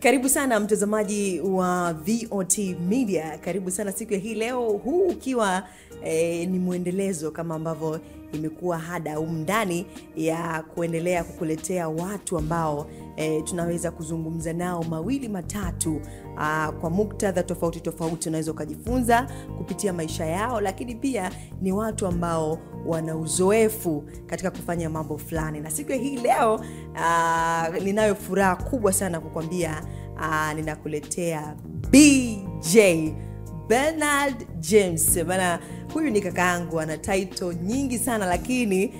Karibu sana mtazamaji wa VOT Media. Karibu sana siku ya hii leo, huu ukiwa ni muendelezo kama ambavyo imekuwa hada ndani ya kuendelea kukuletea watu ambao tunaweza kuzungumza nao mawili matatu kwa muktadha tofauti tofauti. Unaweza kujifunza kupitia maisha yao, lakini pia ni watu ambao wana uzoefu katika kufanya mambo fulani. Na siku ya hii leo ninayo furaha kubwa sana kukwambia ninakuletea BJ Bernard James. Bana, huyu ni kakaangu, ana title nyingi sana, lakini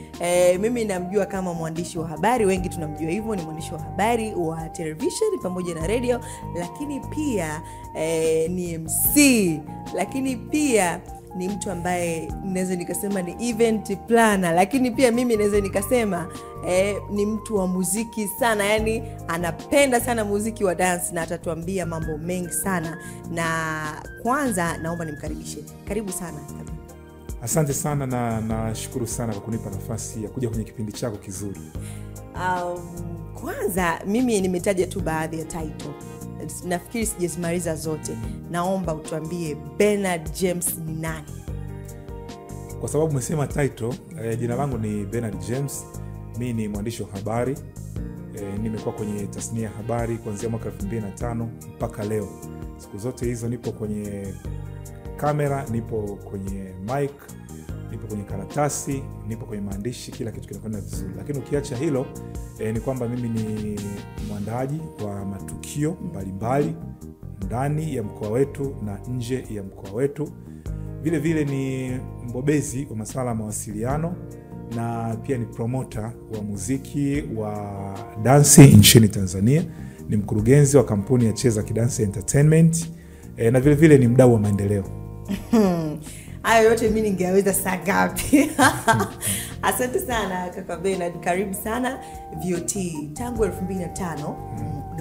mimi namjua kama mwandishi wa habari. Wengi tunamjua hivyo, ni mwandishi wa habari wa television pamoja na radio, lakini pia ni MC, lakini pia ni mtu ambaye naweza nikasema ni event planner, lakini pia mimi naweza nikasema ni mtu wa muziki sana. Yani anapenda sana muziki wa dance na atatuambia mambo mengi sana. Na kwanza naomba nimkaribishe. Karibu sana. Asante sana na nashukuru sana kwa kunipa nafasi ya kuja kwenye kipindi chako kizuri. Kwanza mimi nimetaja tu baadhi ya title, nafikiri sijazimaliza zote. Naomba utuambie Bernard James ni nani? Kwa sababu umesema title, jina langu ni Bernard James. Mimi ni mwandishi wa habari. Nimekuwa kwenye tasnia ya habari kuanzia mwaka 2005 mpaka leo. Siku zote hizo nipo kwenye kamera, nipo kwenye mic, nipo kwenye karatasi, nipo kwenye maandishi, kila kitu kinakwenda vizuri. Lakini ukiacha hilo, ni kwamba mimi ni mwandaaji wa matukio mbalimbali ndani ya mkoa wetu na nje ya mkoa wetu. Vile vile ni mbobezi wa masuala ya mawasiliano na pia ni promoter wa muziki wa dansi nchini Tanzania. Ni mkurugenzi wa kampuni ya Cheza Kidansi Entertainment, na vile vile ni mdau wa maendeleo. Hayo yote mimi ningeweza saa ngapi? Asante sana kaka Bernard, karibu sana VOT. Tangu 2005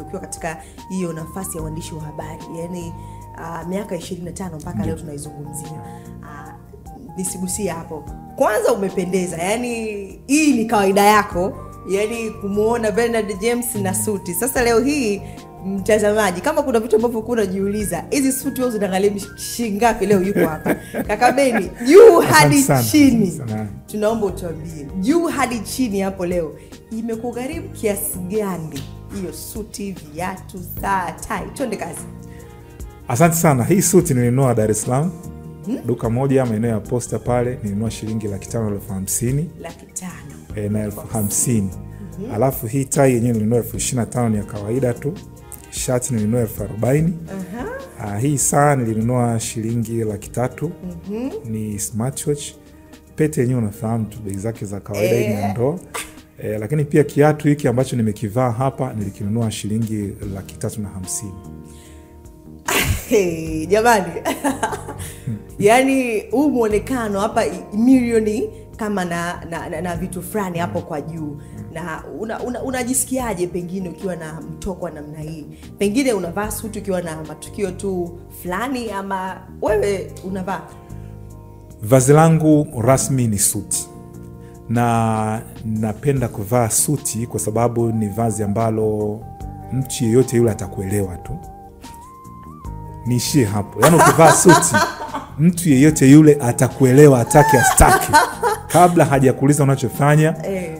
ukiwa katika hiyo nafasi ya uandishi wa habari, yani miaka 25 mpaka leo tunaizungumzia. Nisigusia hapo. Kwanza umependeza, yani hii ni kawaida yako, yani kumuona Bernard James na suti. Sasa leo hii mtazamaji, kama kuna vitu ambavyo kuna jiuliza, hizi suti wao zinaangalia shingapi leo yuko hapa. Kaka Beni, juu hadi chini. Tunaomba utuambie, juu hadi chini hapo leo imekugharimu kiasi gani hiyo suti, viatu, saa, tai? Twende kazi. Asante sana. Hii suti nilinunua Dar es Salaam. Duka moja maeneo ya Posta pale, nilinunua shilingi 550,000. 500,000 na 50,000. Alafu hii tai yenyewe nilinunua 25,000, ni ya kawaida tu. Shati nilinunua 40,000. Hii saa nilinunua shilingi 300,000. Ni smartwatch. Pete yenyewe unafahamu tu bei zake za kawaida ni ndo. Lakini pia kiatu hiki ambacho nimekivaa hapa nilikinunua shilingi 350,000. Jamani. Yani huu muonekano hapa milioni kama na vitu fulani hapo kwa juu. Na unajisikiaje pengine ukiwa na mtoko wa namna hii? Pengine unavaa suti ukiwa na matukio tu fulani, ama wewe unavaa? Vazi langu rasmi ni suti. Na napenda kuvaa suti kwa sababu ni vazi ambalo mtu yeyote yule atakuelewa tu. Niishie hapo. Yaani ukivaa suti, mtu yeyote yule atakuelewa, atake astaki. Kabla hajakuuliza unachofanya,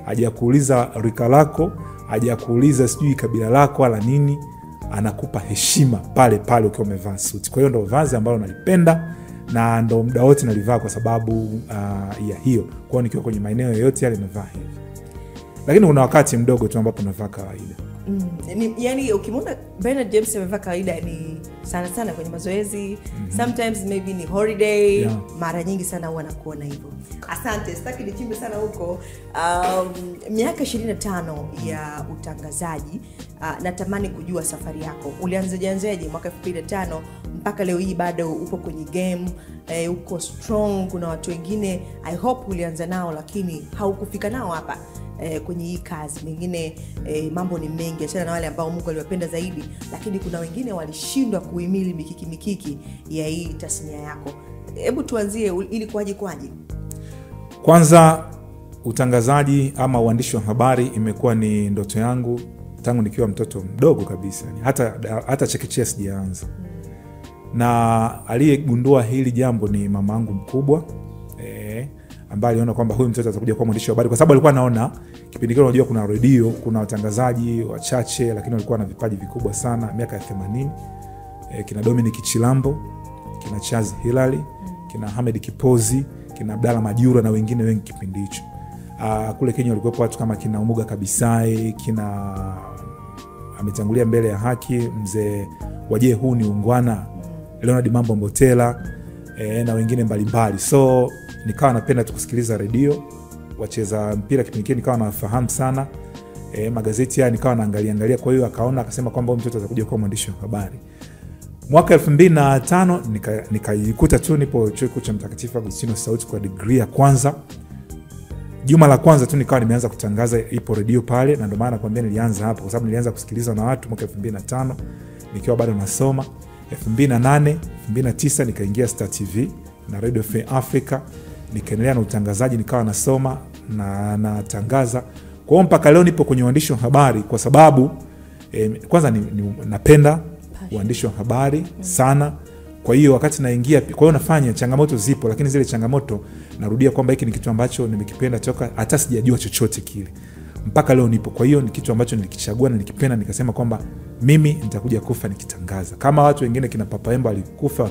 hajakuuliza rika lako, hajakuuliza sijui kabila lako wala nini, anakupa heshima pale pale ukiwa umevaa suti. Kwa hiyo ndo vazi ambalo nalipenda na ndo muda wote nalivaa kwa sababu ya hiyo. Kwa hiyo nikiwa kwenye maeneo yote yale navaa hivi. Lakini kuna wakati mdogo tu ambapo navaa kawaida. Yani ukimwona Bernard James amevaa kawaida ni sana kwenye mazoezi. Sometimes maybe ni holiday. Mara nyingi sana huwa nakuona hivyo. Asante, sitaki nichimbe sana huko. Miaka 25 ya utangazaji, natamani kujua safari yako. Ulianzaje mwaka 2005 mpaka leo hii bado upo kwenye game, uko strong? Kuna watu wengine I hope ulianza nao lakini haukufika nao hapa kwenye hii kazi. Mengine mambo ni mengi, achana na wale ambao Mungu aliwapenda zaidi, lakini kuna wengine walishindwa kuhimili mikiki ya hii tasnia yako. Hebu tuanzie ili kwaje? Kwanza, utangazaji ama uandishi wa habari imekuwa ni ndoto yangu tangu nikiwa mtoto mdogo kabisa, hata chekechea sijaanza. Na aliyegundua hili jambo ni mamangu mkubwa, ambaye aliona kwamba huyu mtoto atakuja kuwa mwandishi wa habari, kwa sababu alikuwa anaona kipindi kile, unajua kuna redio, kuna watangazaji wachache, lakini walikuwa na vipaji vikubwa sana miaka ya 80. Kina Dominic Chilambo, kina Charles Hilary, kina Hamed Kipozi, kina Abdalla Majura na wengine wengi kipindi hicho. Kule Kenya walikuwa watu kama kina Umuga Kabisai, kina ametangulia mbele ya haki mzee Waje huu ni ungwana, Leonard Mambo Mbotela, na wengine mbalimbali. So nikawa napenda tukusikiliza redio, wacheza mpira kipindi kile nikawa nafahamu sana. Magazeti haya nikawa naangalia. Kwa hiyo akaona, akasema kwamba mtoto atakuja kuwa mwandishi wa habari. Mwaka 2005 nikajikuta tu nipo chuo kikuu cha Mtakatifu Agustino Sauti kwa degree ya kwanza. Juma la kwanza tu nikawa nimeanza kutangaza, ipo redio pale, na ndio maana nakwambia nilianza hapo, kwa sababu nilianza kusikilizwa na watu mwaka 2005 nikiwa bado nasoma. 2008, 2009 nikaingia Star TV na Radio Free Africa, nikaendelea na utangazaji, nikawa nasoma na natangaza. Kwa hiyo mpaka leo nipo kwenye uandishi wa habari, kwa sababu kwanza napenda uandishi wa habari sana. Kwa hiyo wakati naingia, kwa hiyo nafanya, changamoto zipo, lakini zile changamoto narudia kwamba hiki ni kitu ambacho nimekipenda toka hata sijajua chochote kile, mpaka leo nipo. Kwa hiyo ni kitu ambacho nilikichagua na nilikipenda, nikasema kwamba mimi nitakuja kufa nikitangaza. Kama watu wengine kina Papa Emba walikufa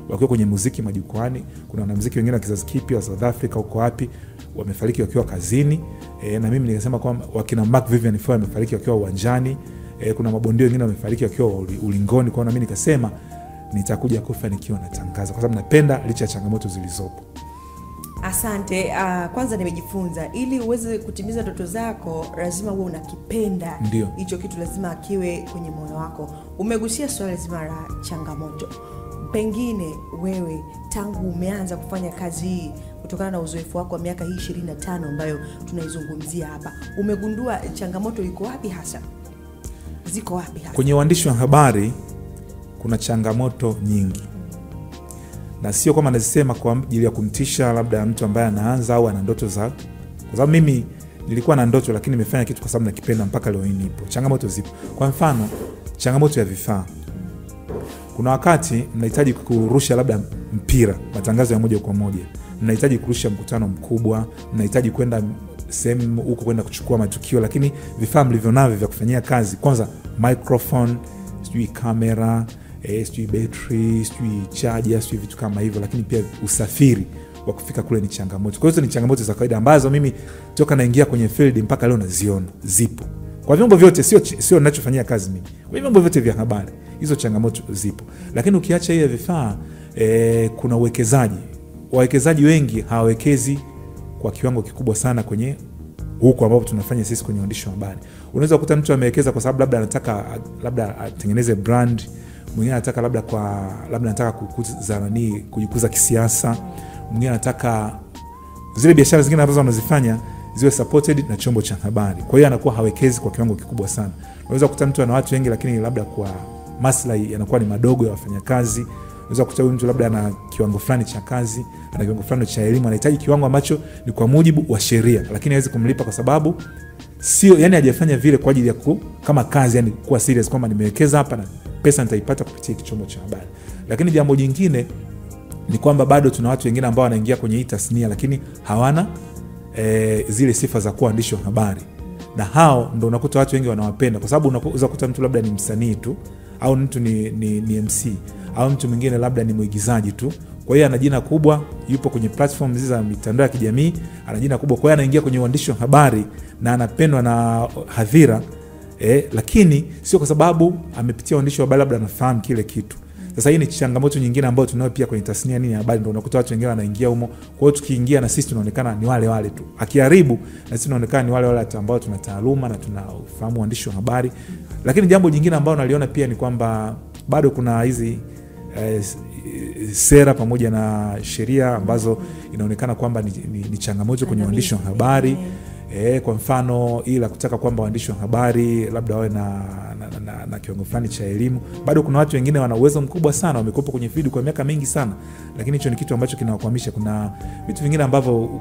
wakiwa kwenye muziki majukwani, kuna wanamuziki wengine wa kizazi kipya wa South Africa huko wapi wamefariki wakiwa kazini, na mimi nikasema kwamba wakina Mark Vivian Foe wamefariki wakiwa uwanjani, kuna mabondia wengine wamefariki wakiwa ulingoni. Kwa hiyo mimi nikasema nitakuja kufa nikiwa natangaza, kwa sababu napenda licha ya changamoto zilizopo. Asante. Kwanza nimejifunza ili uweze kutimiza ndoto zako lazima uwe unakipenda hicho kitu, lazima akiwe kwenye moyo wako. Umegusia swala zima la changamoto. Pengine wewe tangu umeanza kufanya kazi hii, kutokana na uzoefu wako wa miaka hii 25 ambayo tunaizungumzia hapa, umegundua changamoto iko wapi hasa? Ziko wapi hasa? Kwenye uandishi wa habari kuna changamoto nyingi. Na sio kama nazisema kwa ajili ya kumtisha labda mtu ambaye anaanza au ana ndoto za, kwa sababu mimi nilikuwa na ndoto lakini nimefanya kitu kwa sababu nakipenda mpaka leo nipo. Changamoto zipo. Kwa mfano, changamoto ya vifaa. Kuna wakati mnahitaji kurusha labda mpira, matangazo ya moja kwa moja. Mnahitaji kurusha mkutano mkubwa, mnahitaji kwenda sehemu huko kwenda kuchukua matukio, lakini vifaa mlivyonavyo vya kufanyia kazi, kwanza microphone, sijui kamera, sijui battery, sijui charger, sijui vitu kama hivyo, lakini pia usafiri wa kufika kule ni changamoto. Kwa hiyo ni changamoto za kawaida ambazo mimi toka naingia kwenye field mpaka leo naziona zipo. Kwa vyombo vyote, sio ninachofanyia kazi mimi. Kwa vyombo vyote vya habari, hizo changamoto zipo. Lakini ukiacha hiyo vifaa, kuna uwekezaji. Wawekezaji wengi hawawekezi kwa kiwango kikubwa sana kwenye huko ambapo tunafanya sisi kwenye uandishi wa habari. Unaweza kukuta mtu amewekeza kwa sababu labda anataka labda atengeneze brand, mwingine anataka labda anataka kujikuza kisiasa, mwingine anataka zile biashara zingine ambazo wanazifanya ziwe supported na chombo cha habari. Kwa hiyo anakuwa hawekezi kwa kiwango kikubwa sana. Unaweza kukuta mtu ana watu wengi lakini labda kwa maslahi yanakuwa ni madogo ya wafanyakazi. Unaweza kukuta mtu labda ana kiwango fulani cha kazi, ana kiwango fulani cha elimu, anahitaji kiwango ambacho ni kwa mujibu wa sheria, lakini hawezi kumlipa kwa sababu sio, yani hajafanya vile kwa ajili ya kama kazi, yani kuwa serious kwamba nimewekeza hapa na pesa nitaipata kupitia chombo cha habari. Lakini jambo jingine ni kwamba bado tuna watu wengine ambao wanaingia kwenye hii tasnia lakini hawana zile sifa za kuwa waandishi wa habari. Na hao ndio unakuta watu wengi wanawapenda, kwa sababu unaweza kukuta mtu labda ni msanii tu, au mtu ni MC, au mtu mwingine labda ni mwigizaji tu. Kwa hiyo ana jina kubwa, yupo kwenye platform hizi za mitandao ya kijamii, ana jina kubwa, kwa hiyo anaingia kwenye uandishi wa habari na anapendwa na hadhira, lakini sio kwa sababu amepitia uandishi wa habari labda anafahamu kile kitu. Sasa hii ni changamoto nyingine ambayo tunayo pia kwenye tasnia ya habari, ndio unakuta watu wengine wanaingia humo. Kwa hiyo tukiingia na sisi tunaonekana ni wale tu. Akiharibu na sisi tunaonekana ni wale ambao tuna taaluma na tunafahamu uandishi wa habari. Lakini jambo jingine ambalo naliona pia ni kwamba bado kuna hizi sera pamoja na sheria ambazo inaonekana kwamba ni changamoto kwenye uandishi wa habari. Kwa mfano ila kutaka kwamba waandishi wa habari labda wawe na kiwango fulani cha elimu. Bado kuna watu wengine wana uwezo mkubwa sana, wamekopa kwenye field kwa miaka mingi sana, lakini hicho ni kitu ambacho kinawakwamisha. Kuna vitu vingine ambavyo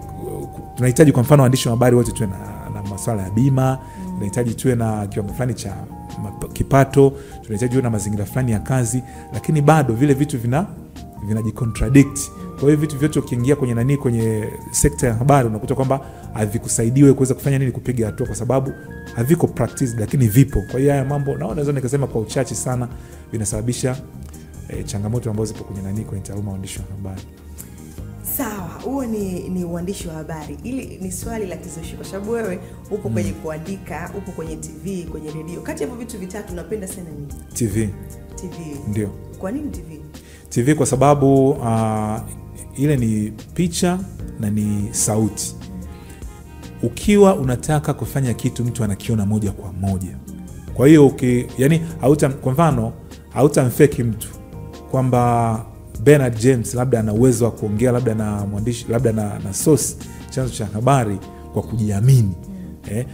tunahitaji, kwa mfano waandishi wa habari wote tuwe na masuala ya bima, tunahitaji tuwe na kiwango fulani cha kipato, tunahitaji tuwe na mazingira fulani ya kazi, lakini bado vile vitu vinajicontradict. Kwa hiyo vitu vyote ukiingia kwenye sekta ya habari unakuta kwamba havikusaidiwe kuweza kufanya nini, kupiga hatua, kwa sababu haviko practice, lakini vipo. Kwa hiyo haya mambo naweza nikasema kwa uchache sana vinasababisha changamoto ambazo zipo kwenye taaluma ya uandishi wa habari. Sawa, huo ni uandishi wa habari. Ili ni swali la kizushi kwa sababu wewe upo kwenye kuandika, upo kwenye TV, kwenye redio. Kati ya hivyo vitu vitatu unapenda sana nini? TV. Ndio. Kwa nini TV? TV kwa sababu ile ni picha na ni sauti. Ukiwa unataka kufanya kitu mtu anakiona moja kwa moja. Kwa hiyo yani kwa mfano hautamfeki mtu kwamba Bernard James labda ana uwezo wa kuongea labda na mwandishi labda na source chanzo cha habari kwa kujiamini.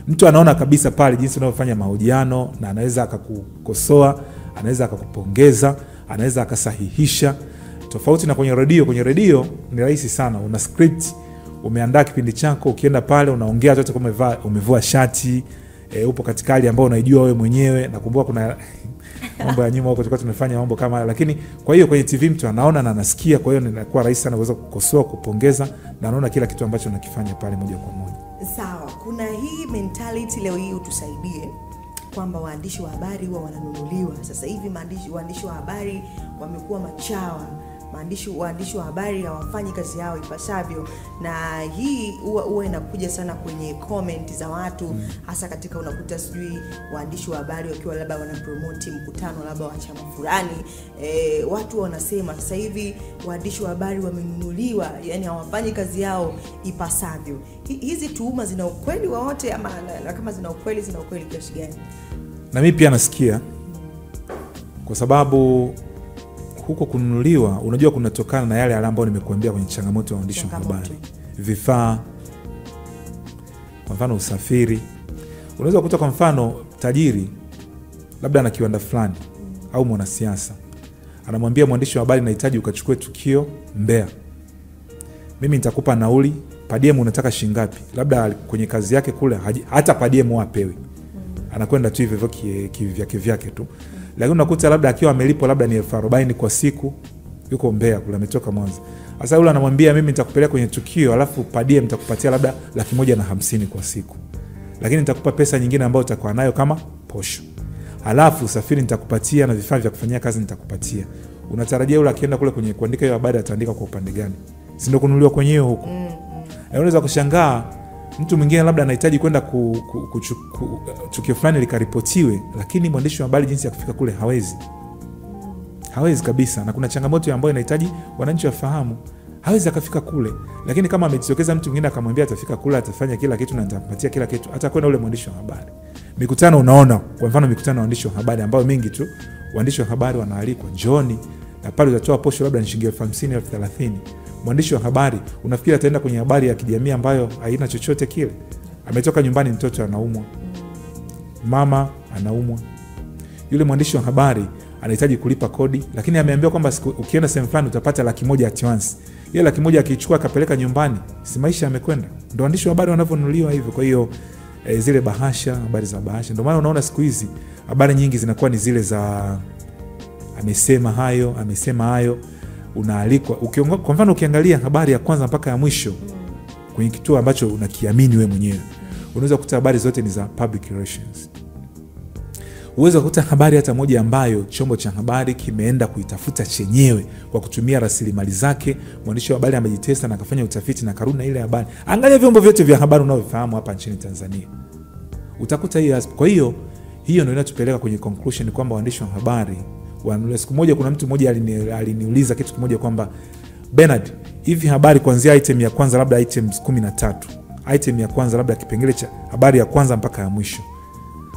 Mtu anaona kabisa pale jinsi unavyofanya mahojiano, na anaweza akakukosoa, anaweza akakupongeza, anaweza akasahihisha. Tofauti na kwenye redio ni rahisi sana, una script, umeandaa kipindi chako, ukienda pale unaongea hata kama umevua shati, upo katika hali ambayo unaijua wewe mwenyewe. Nakumbuka kuna mambo ya nyuma huko tulikuwa tumefanya mambo kama haya, lakini kwa hiyo kwenye TV mtu anaona na anasikia, kwa hiyo inakuwa rahisi sana kuweza kukosoa, kupongeza, na anaona kila kitu ambacho unakifanya pale moja kwa moja. Sawa, kuna hii mentality leo hii utusaidie kwamba waandishi wa habari huwa wananunuliwa. Sasa hivi waandishi wa habari wamekuwa machawa. Waandishi wa habari hawafanyi kazi yao ipasavyo, na hii huwa inakuja sana kwenye comment za watu, hasa katika unakuta sijui waandishi wa habari wakiwa labda wanapromote mkutano labda wa chama fulani, watu wanasema sasa hivi waandishi wa habari wamenunuliwa, yani hawafanyi kazi yao ipasavyo. Hizi tuhuma zina ukweli wote, ama kama zina ukweli kiasi gani? Na mimi pia nasikia, kwa sababu huko kununuliwa unajua kunatokana na yale ambayo nimekuambia kwenye changamoto ya waandishi wa habari. Vifaa, kwa mfano usafiri. Unaweza kukuta kwa mfano tajiri labda ana kiwanda fulani au mwanasiasa anamwambia mwandishi wa habari nahitaji ukachukue tukio Mbeya. Mimi nitakupa nauli, per diem unataka shilingi ngapi? Labda kwenye kazi yake kule hata per diem apewi. Anakwenda tu hivyo kivyake tu. Lakini unakuta labda akiwa amelipwa labda ni 40,000 kwa siku, yuko Mbeya kule, ametoka Mwanza. Sasa yule anamwambia mimi nitakupeleka kwenye tukio, alafu per diem nitakupatia labda 150,000 kwa siku, lakini nitakupa pesa nyingine ambayo utakuwa nayo kama posho, alafu usafiri nitakupatia na vifaa vya kufanyia kazi nitakupatia. Unatarajia yule akienda kule kwenye kuandika hiyo habari ataandika kwa upande gani? Si ndio kununuliwa kwenye hiyo huko? Unaweza kushangaa mtu mwingine labda anahitaji kwenda tukio fulani likaripotiwe, lakini mwandishi wa habari jinsi ya kufika kule hawezi kabisa. Na kuna changamoto ambayo inahitaji wananchi wafahamu. Hawezi akafika kule, lakini kama amejitokeza mtu mwingine akamwambia atafika kule, atafanya kila kitu na atampatia kila kitu, atakwenda ule mwandishi wa habari. Mikutano, unaona kwa mfano mikutano ya waandishi wa habari ambayo mingi tu waandishi wa habari wanaalikwa, njooni, na pale utatoa posho labda ni shilingi 50,000 au 30,000. Mwandishi wa habari unafikiri ataenda kwenye habari ya kijamii ambayo haina chochote kile? Ametoka nyumbani, mtoto anaumwa, mama anaumwa. Yule mwandishi wa habari anahitaji kulipa kodi, lakini ameambiwa kwamba ukienda sehemu fulani utapata 100,000 at once. Ile 100,000 akichukua akapeleka nyumbani, si maisha yamekwenda. Ndio waandishi wa habari wanavyonunuliwa hivyo. Kwa hiyo zile bahasha, habari za bahasha, ndio maana unaona siku hizi habari nyingi zinakuwa ni zile za amesema hayo, unaalikwa. Kwa mfano ukiangalia habari ya kwanza mpaka ya mwisho kwenye kituo ambacho unakiamini wewe mwenyewe, unaweza kukuta habari zote ni za public relations. Uweza kukuta habari hata moja ambayo chombo cha habari kimeenda kuitafuta chenyewe kwa kutumia rasilimali zake, mwandishi wa habari amejitesta na akafanya utafiti na karudi na ile habari. Angalia vyombo vyote vya habari unavyofahamu hapa nchini Tanzania, utakuta hiyo. Kwa hiyo ndio inatupeleka kwenye conclusion kwamba waandishi wa habari wananunuliwa. Siku moja kuna mtu mmoja aliniuliza kitu kimoja kwamba Bernard, hivi habari kuanzia item ya kwanza labda items 13, item ya kwanza labda kipengele cha habari ya kwanza mpaka ya mwisho,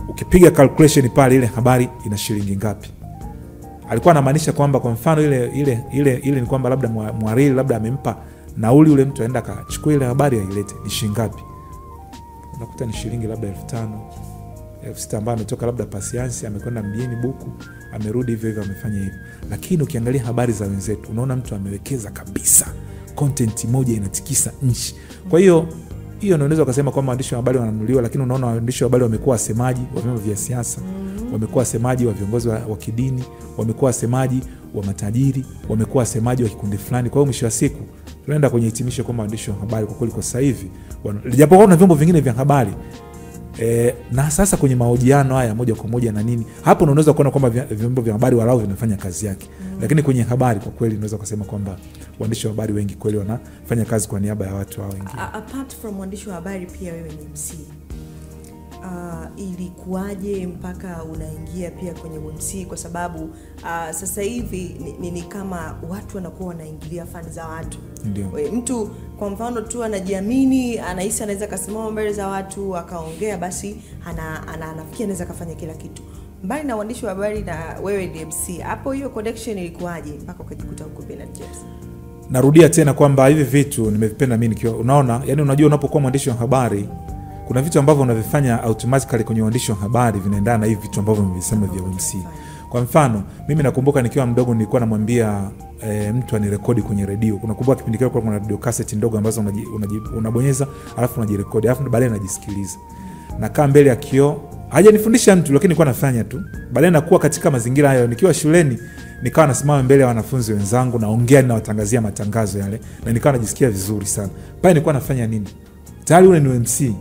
ukipiga calculation pale ile habari ina shilingi ngapi? Alikuwa anamaanisha kwamba kwa mfano ile ni kwamba labda mwariri labda amempa nauli yule mtu aenda akachukua ile habari ailete, ni shilingi ngapi? Unakuta ni shilingi labda 5,000, 6,000 ambayo ametoka labda Pasiansi, amekwenda mjini Buku, amerudi hivyo amefanya hivyo. Lakini ukiangalia habari za wenzetu unaona mtu amewekeza kabisa, content moja inatikisa nchi. Kwa hiyo hiyo ndio unaweza kusema kwamba waandishi wa habari wananunuliwa, lakini unaona waandishi wa habari wamekuwa wasemaji wa vyombo vya siasa, wamekuwa wasemaji wa viongozi wa kidini, wamekuwa wasemaji wa matajiri, wamekuwa wasemaji wa kikundi fulani. Kwa hiyo mwisho wa siku tunaenda kwenye hitimisho kwamba waandishi wa habari kwa kweli kwa sasa hivi japokuwa kuna vyombo vingine vya habari na sasa kwenye mahojiano haya moja kwa moja na nini, hapo unaweza kuona kwamba vyombo vya habari walao vinafanya kazi yake. Lakini kwenye habari kwa kweli unaweza kusema kwamba waandishi wa habari wengi kweli wanafanya kazi kwa niaba ya watu hao wengine. Apart from waandishi wa habari, pia wewe ni MC. Ilikuwaje mpaka unaingia pia kwenye MC? Kwa sababu sasa hivi ni kama watu wanakuwa wanaingilia fani za watu. Ndio. Mtu kwa mfano tu anajiamini, anahisi anaweza kusimama mbele za watu akaongea, basi anafikia anaweza kufanya kila kitu. Mbali na waandishi wa habari na wewe ni MC, hapo hiyo connection ilikuwaje mpaka ukajikuta huko Bernard James? Narudia tena kwamba hivi vitu nimevipenda mimi nikiwa, unaona, yani unajua unapokuwa mwandishi wa habari kuna vitu ambavyo unavifanya automatically kwenye uandishi wa habari vinaendana na hivi vitu ambavyo nimesema vya MC. Kwa mfano, mimi nakumbuka nikiwa mdogo nilikuwa namwambia mtu anirekodi kwenye redio. Unakumbuka kipindi kile kuna radio cassette ndogo ambazo unabonyeza alafu unajirekodi alafu baadaye unajisikiliza. Nakaa mbele ya kioo, hajanifundisha mtu lakini nilikuwa nafanya tu. Baadaye nakuwa katika mazingira hayo nikiwa shuleni, nikawa nasimama mbele ya wanafunzi wenzangu naongea na watangazia matangazo yale na nikawa najisikia vizuri sana. Pale nilikuwa nafanya nini? Tayari ule ni MC.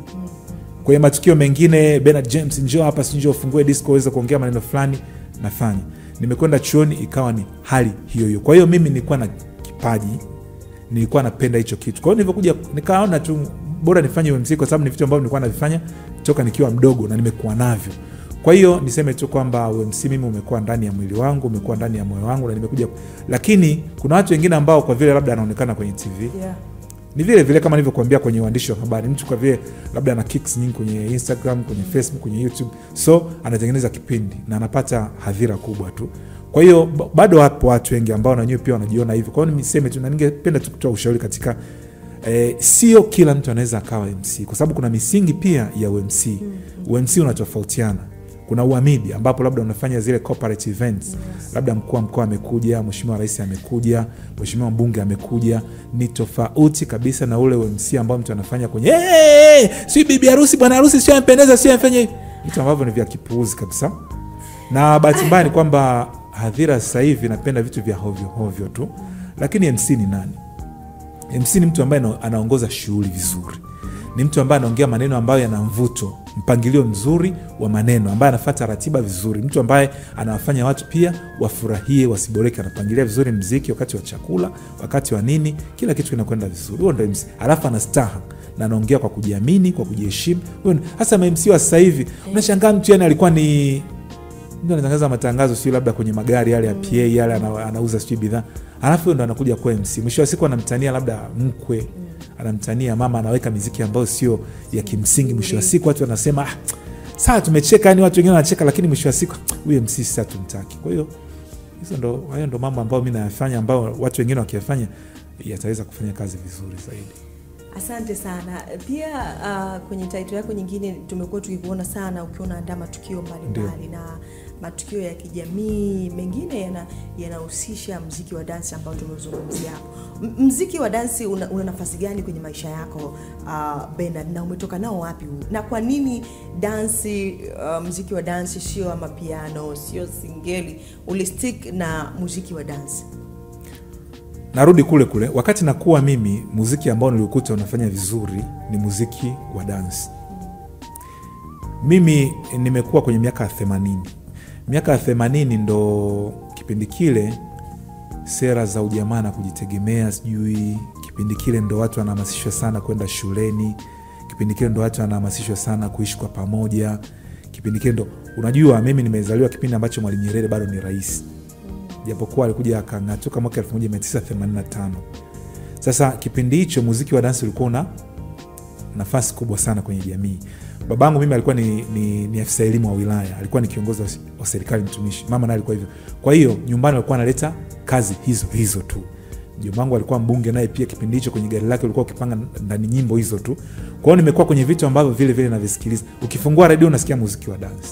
Kwa matukio mengine, Bernard James njoo hapa, si njoo ufungue disco uweze kuongea maneno fulani, nafanya. Nimekwenda chuoni ikawa ni hali hiyo hiyo. Kwa hiyo mimi nilikuwa na kipaji, nilikuwa napenda hicho kitu. Kwa hiyo nilipokuja nikaona tu bora nifanye MC kwa sababu ni vitu ambavyo nilikuwa navifanya toka nikiwa mdogo na nimekuwa navyo. Kwa hiyo niseme tu kwamba MC mimi umekuwa ndani ya mwili wangu, umekuwa ndani ya moyo wangu na nimekuja. Lakini kuna watu wengine ambao kwa vile labda anaonekana kwenye TV. Ni vile vile kama nilivyokuambia kwenye uandishi wa habari, mtu kwa vile labda ana kicks nyingi kwenye Instagram, kwenye Facebook, kwenye YouTube, so anatengeneza kipindi na anapata hadhira kubwa tu. Kwa hiyo bado hapo watu wengi ambao na nyinyi pia wanajiona hivyo. Kwa hiyo niseme tu na ningependa tu kutoa ushauri katika sio kila mtu anaweza akawa MC kwa sababu kuna misingi pia ya UMC. UMC unatofautiana. Kuna uamidi ambapo labda unafanya zile corporate events, labda mkuu wa mkoa amekuja, mheshimiwa rais amekuja, mheshimiwa mbunge amekuja, ni tofauti kabisa na ule UMC ambao mtu anafanya kwenye si bibi harusi bwana harusi sio mpendeza sio mfanye vitu ambavyo ni vya kipuuzi kabisa. Na bahati mbaya ni kwamba hadhira sasa hivi napenda vitu vya hovyo hovyo tu. Lakini MC ni nani? MC ni mtu ambaye anaongoza shughuli vizuri. Ni mtu ambaye anaongea maneno ambayo yana mvuto, mpangilio mzuri wa maneno, ambaye anafuata ratiba vizuri, mtu ambaye anawafanya watu pia wafurahie, wasiboreke, anapangilia vizuri muziki wakati wa chakula, wakati wa nini, kila kitu kinakwenda vizuri. Huyo ndio MC. Alafu ana staha na anaongea kwa kujiamini, kwa kujiheshimu. Hasa MC wa sasa hivi, unashangaa mtu yani alikuwa ni ndio anatangaza matangazo sio labda kwenye magari yale ya PA yale anauza sio bidhaa. Alafu ndo anakuja kwa MC. Mwisho wa siku anamtania labda mkwe, anamtania mama, anaweka muziki ambayo sio ya kimsingi. Mwisho wa siku watu wanasema sawa tumecheka, yani watu wengine wanacheka, lakini mwisho wa siku huyu MC sasa tumtaki. Kwa hiyo hayo ndo mambo ambayo mimi nayafanya ambao watu wengine wakiyafanya yataweza kufanya kazi vizuri zaidi. Asante sana. Pia kwenye title yako nyingine tumekuwa tukikuona sana ukiona andaa matukio mbalimbali na matukio ya kijamii mengine yanahusisha muziki wa dance ambao tumezungumzia hapo. Muziki wa dance una nafasi gani kwenye maisha yako Bernard, na umetoka nao wapi huu? Na kwa nini dance muziki wa dance sio ama piano, sio singeli, ulistick na muziki wa dance? Narudi kule kule, wakati nakuwa mimi muziki ambao nilikuta unafanya vizuri ni muziki wa dance. Mimi nimekuwa kwenye miaka ya 80. Miaka ya 80 ndo kipindi kile sera za ujamaa na kujitegemea sijui, kipindi kile ndo watu wanahamasishwa sana kwenda shuleni, kipindi kile ndo watu wanahamasishwa sana kuishi kwa pamoja, kipindi kile ndo unajua mimi nimezaliwa kipindi ambacho Mwalimu Nyerere bado ni rais. Japokuwa alikuja akang'atuka mwaka 1985. Sasa kipindi hicho muziki wa dance ulikuwa una nafasi kubwa sana kwenye jamii. Babangu mimi alikuwa ni afisa elimu wa wilaya, alikuwa ni kiongozi wa serikali mtumishi. Mama naye alikuwa hivyo. Kwa hiyo nyumbani alikuwa analeta kazi hizo tu. Mjombangu alikuwa mbunge naye pia kipindi hicho kwenye gari lake alikuwa ukipanga ndani nyimbo hizo tu. Kwa hiyo nimekuwa kwenye vitu ambavyo vile vile navisikiliza. Ukifungua radio unasikia muziki wa dance.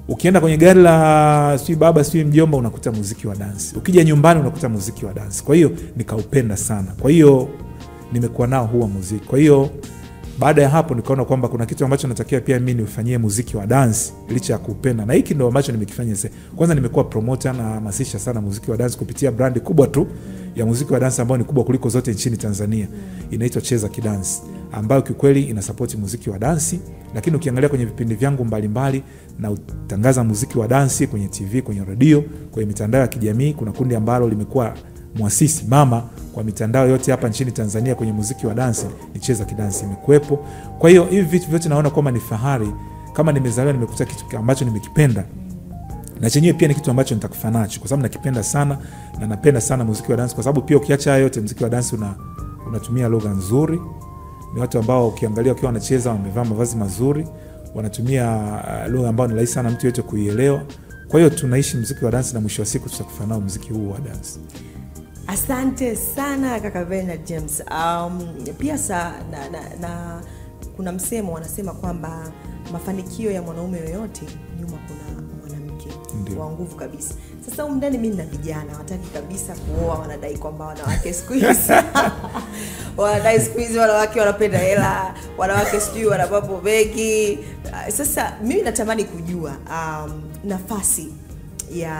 Ukienda kwenye gari la sio baba sio mjomba unakuta muziki wa dance. Ukija nyumbani unakuta muziki wa dance. Kwa hiyo nikaupenda sana. Kwa hiyo nimekuwa nao huwa muziki. Kwa hiyo baada ya hapo nikaona kwamba kuna kitu ambacho natakiwa pia mimi nifanyie muziki wa dance licha ya kupenda, na hiki ndio ambacho nimekifanya sasa. Kwanza nimekuwa promoter na hamasisha sana muziki wa dance kupitia brand kubwa tu ya muziki wa dance ambayo ni kubwa kuliko zote nchini Tanzania, inaitwa Cheza Kidance, ambayo kikweli ina support muziki wa dance. Lakini ukiangalia kwenye vipindi vyangu mbalimbali na utangaza muziki wa dance kwenye TV, kwenye radio, kwenye mitandao ya kijamii, kuna kundi ambalo limekuwa muasisi mama kwa mitandao yote hapa nchini Tanzania kwenye muziki wa dance, ni Cheza Kidance imekuepo. Kwa hiyo hivi vitu vyote naona kwamba ni fahari, kama nimezaliwa nimekuta kitu ambacho nimekipenda, na chenyewe pia ni kitu ambacho nitakufa nacho, kwa sababu nakipenda sana na napenda sana muziki wa dance. Kwa sababu pia ukiacha hayo yote, muziki wa dance unatumia lugha nzuri. Ni watu ambao ukiangalia wakiwa wanacheza wamevaa mavazi mazuri, wanatumia lugha ambayo ni rahisi sana mtu yote kuielewa. Kwa hiyo tunaishi muziki wa dance na mwisho wa siku tutakufa nao muziki huu wa dance. Asante sana kaka Bernard James. Pia na kuna msemo wanasema kwamba mafanikio ya mwanaume yoyote nyuma kuna mwanamke wa nguvu kabisa. Sasa umndani mimi na vijana wataki kabisa kuoa, wanadai kwamba wanawake siku hizi wanadai siku hizi wanawake wanapenda hela, wanawake sijui wana mambo mengi. Sasa mimi natamani kujua nafasi ya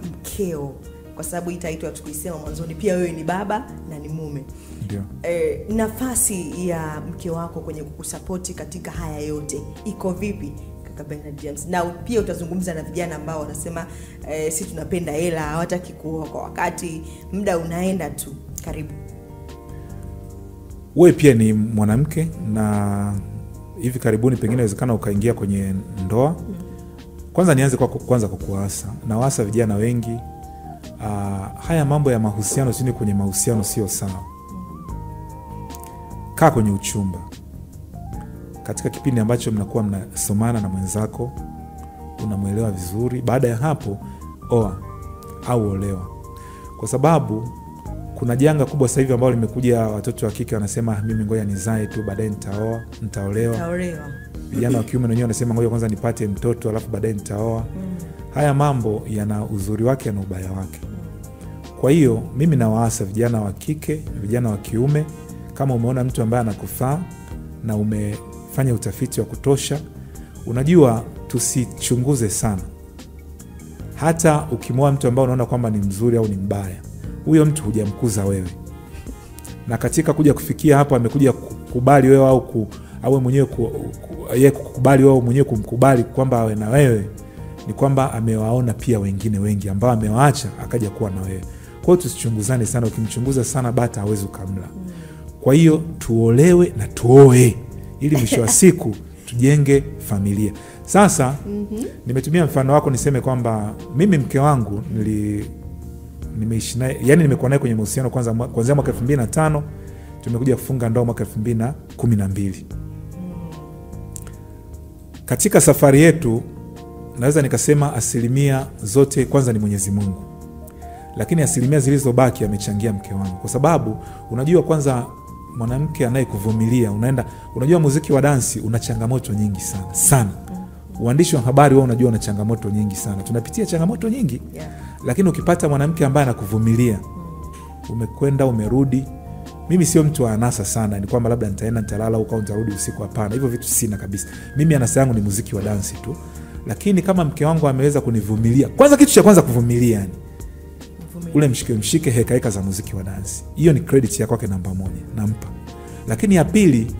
mkeo, kwa sababu itaitwa tukisema mwanzoni pia wewe ni baba na ni mume. Ndio. Nafasi ya mke wako kwenye kukusapoti katika haya yote iko vipi kaka Bernard James? Na pia utazungumza na vijana ambao wanasema si tunapenda hela, hawataki kuoa kwa wakati, muda unaenda tu. Karibu. Wewe pia ni mwanamke na hivi karibuni pengine inawezekana ukaingia kwenye ndoa. Kwanza nianze kwa kukuasa. Na waasa vijana wengi, haya mambo ya mahusiano sini kwenye mahusiano sio sawa. Kaa kwenye uchumba, katika kipindi ambacho mnakuwa mnasomana na mwenzako, unamuelewa vizuri. Baada ya hapo oa au olewa, kwa sababu kuna janga kubwa sasa hivi ambalo limekuja. Watoto wa kike wanasema mimi ngoja nizae tu baadaye nitaoa, nitaolewa. Vijana wa kiume wenyewe wanasema ngoja kwanza nipate mtoto alafu baadaye nitaoa. Haya mambo yana uzuri wake na ubaya wake. Kwa hiyo mimi nawaasa vijana wa kike, vijana wa kiume, kama umeona mtu ambaye anakufaa na umefanya utafiti wa kutosha, unajua tusichunguze sana. Hata ukimwoa mtu ambaye unaona kwamba ni mzuri au ni mbaya, huyo mtu hujamkuza wewe. Na katika kuja kufikia hapo amekuja kukubali wewe au mwenyewe kukubali wewe mwenyewe kumkubali kwamba awe na wewe, ni kwamba amewaona pia wengine wengi ambao amewaacha akaja kuwa na wewe. Kwa hiyo tusichunguzane sana, ukimchunguza sana bata hawezi kumla. Kwa hiyo tuolewe na tuoe ili mwisho wa siku tujenge familia. Sasa nimetumia mfano wako niseme kwamba mimi mke wangu nimeishi naye, yani nimekuwa naye kwenye mahusiano kuanzia mwaka 2005, tumekuja kufunga ndoa mwaka 2012. Katika safari yetu naweza nikasema asilimia zote kwanza ni Mwenyezi Mungu, lakini asilimia zilizobaki amechangia mke wangu. Kwa sababu unajua kwanza mwanamke anayekuvumilia, unajua muziki wa dansi una changamoto nyingi sana. Uandishi wa habari wewe unajua una changamoto nyingi sana. Tunapitia changamoto nyingi. Lakini ukipata mwanamke ambaye anakuvumilia, umekwenda umerudi. Mimi sio mtu wa anasa sana, ni kwamba labda nitaenda nitalala au nitarudi usiku, hapana. Hivyo vitu sina kabisa. Mimi anasa yangu ni muziki wa dansi tu. Lakini kama mke wangu ameweza kunivumilia, kwanza kitu cha kwanza kuvumilia yani. Ule mshike heka za muziki wa dansi. Hiyo ni credit ya kwake namba 1 nampa. Lakini ya pili,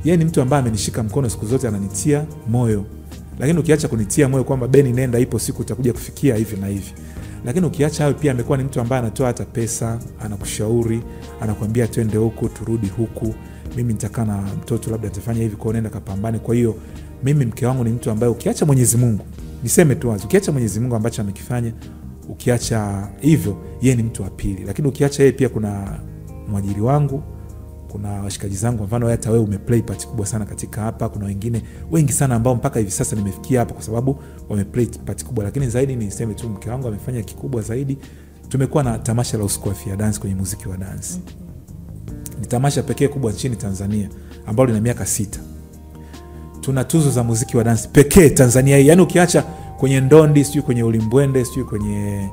yeye ni mtu ambaye amenishika mkono siku zote, ananitia moyo. Lakini ukiacha kunitia moyo kwamba Beni nenda, ipo siku utakuja kufikia hivi na hivi. Lakini ukiacha hayo pia amekuwa ni mtu ambaye anatoa hata pesa, anakushauri, anakuambia twende huku, turudi huku. Mimi nitakaa na mtoto labda nitafanya hivi, kwa nenda kapambane. Kwa hiyo mimi mke wangu ni mtu ambaye ukiacha Mwenyezi Mungu, niseme tu wazi, ukiacha Mwenyezi Mungu ambacho amekifanya, ukiacha hivyo, yeye ni mtu wa pili. Lakini ukiacha yeye pia kuna mwajiri wangu, kuna washikaji zangu, mfano hata wewe umeplay part kubwa sana katika hapa. Kuna wengine wengi sana ambao mpaka hivi sasa nimefikia hapa kwa sababu wameplay part kubwa. Lakini zaidi niseme tu mke wangu amefanya kikubwa zaidi. Tumekuwa na tamasha la Usiku wa Afya Dance kwenye muziki wa dance. Ni tamasha pekee kubwa nchini Tanzania ambalo lina miaka 6. Tuna tuzo za muziki wa dance pekee Tanzania. Yaani ukiacha kwenye ndondi, sio kwenye ulimbwende, sio kwenye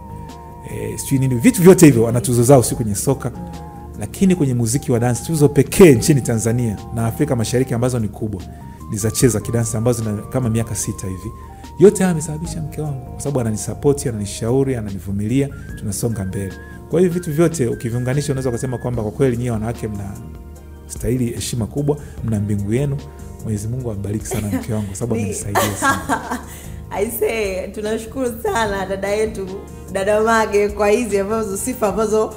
sio nini, vitu vyote hivyo wana tuzo zao, sio kwenye soka. lakini kwenye muziki wa dance tuzo pekee nchini Tanzania na Afrika Mashariki ambazo ni kubwa ni za Cheza Kidansi ambazo na kama miaka 6 hivi. Yote haya yamesababisha mke wangu, kwa sababu ananisupport, ananishauri, ananivumilia, tunasonga mbele. Kwa hiyo vitu vyote ukiviunganisha unaweza kusema kwamba kwa kweli nyinyi wanawake mna stahili heshima kubwa, mna mbingu yenu. Mwenyezi Mungu ambariki sana mke wangu kwa sababu amenisaidia sana. I say tunashukuru sana dada yetu, dada Mage, kwa hizi ambazo sifa ambazo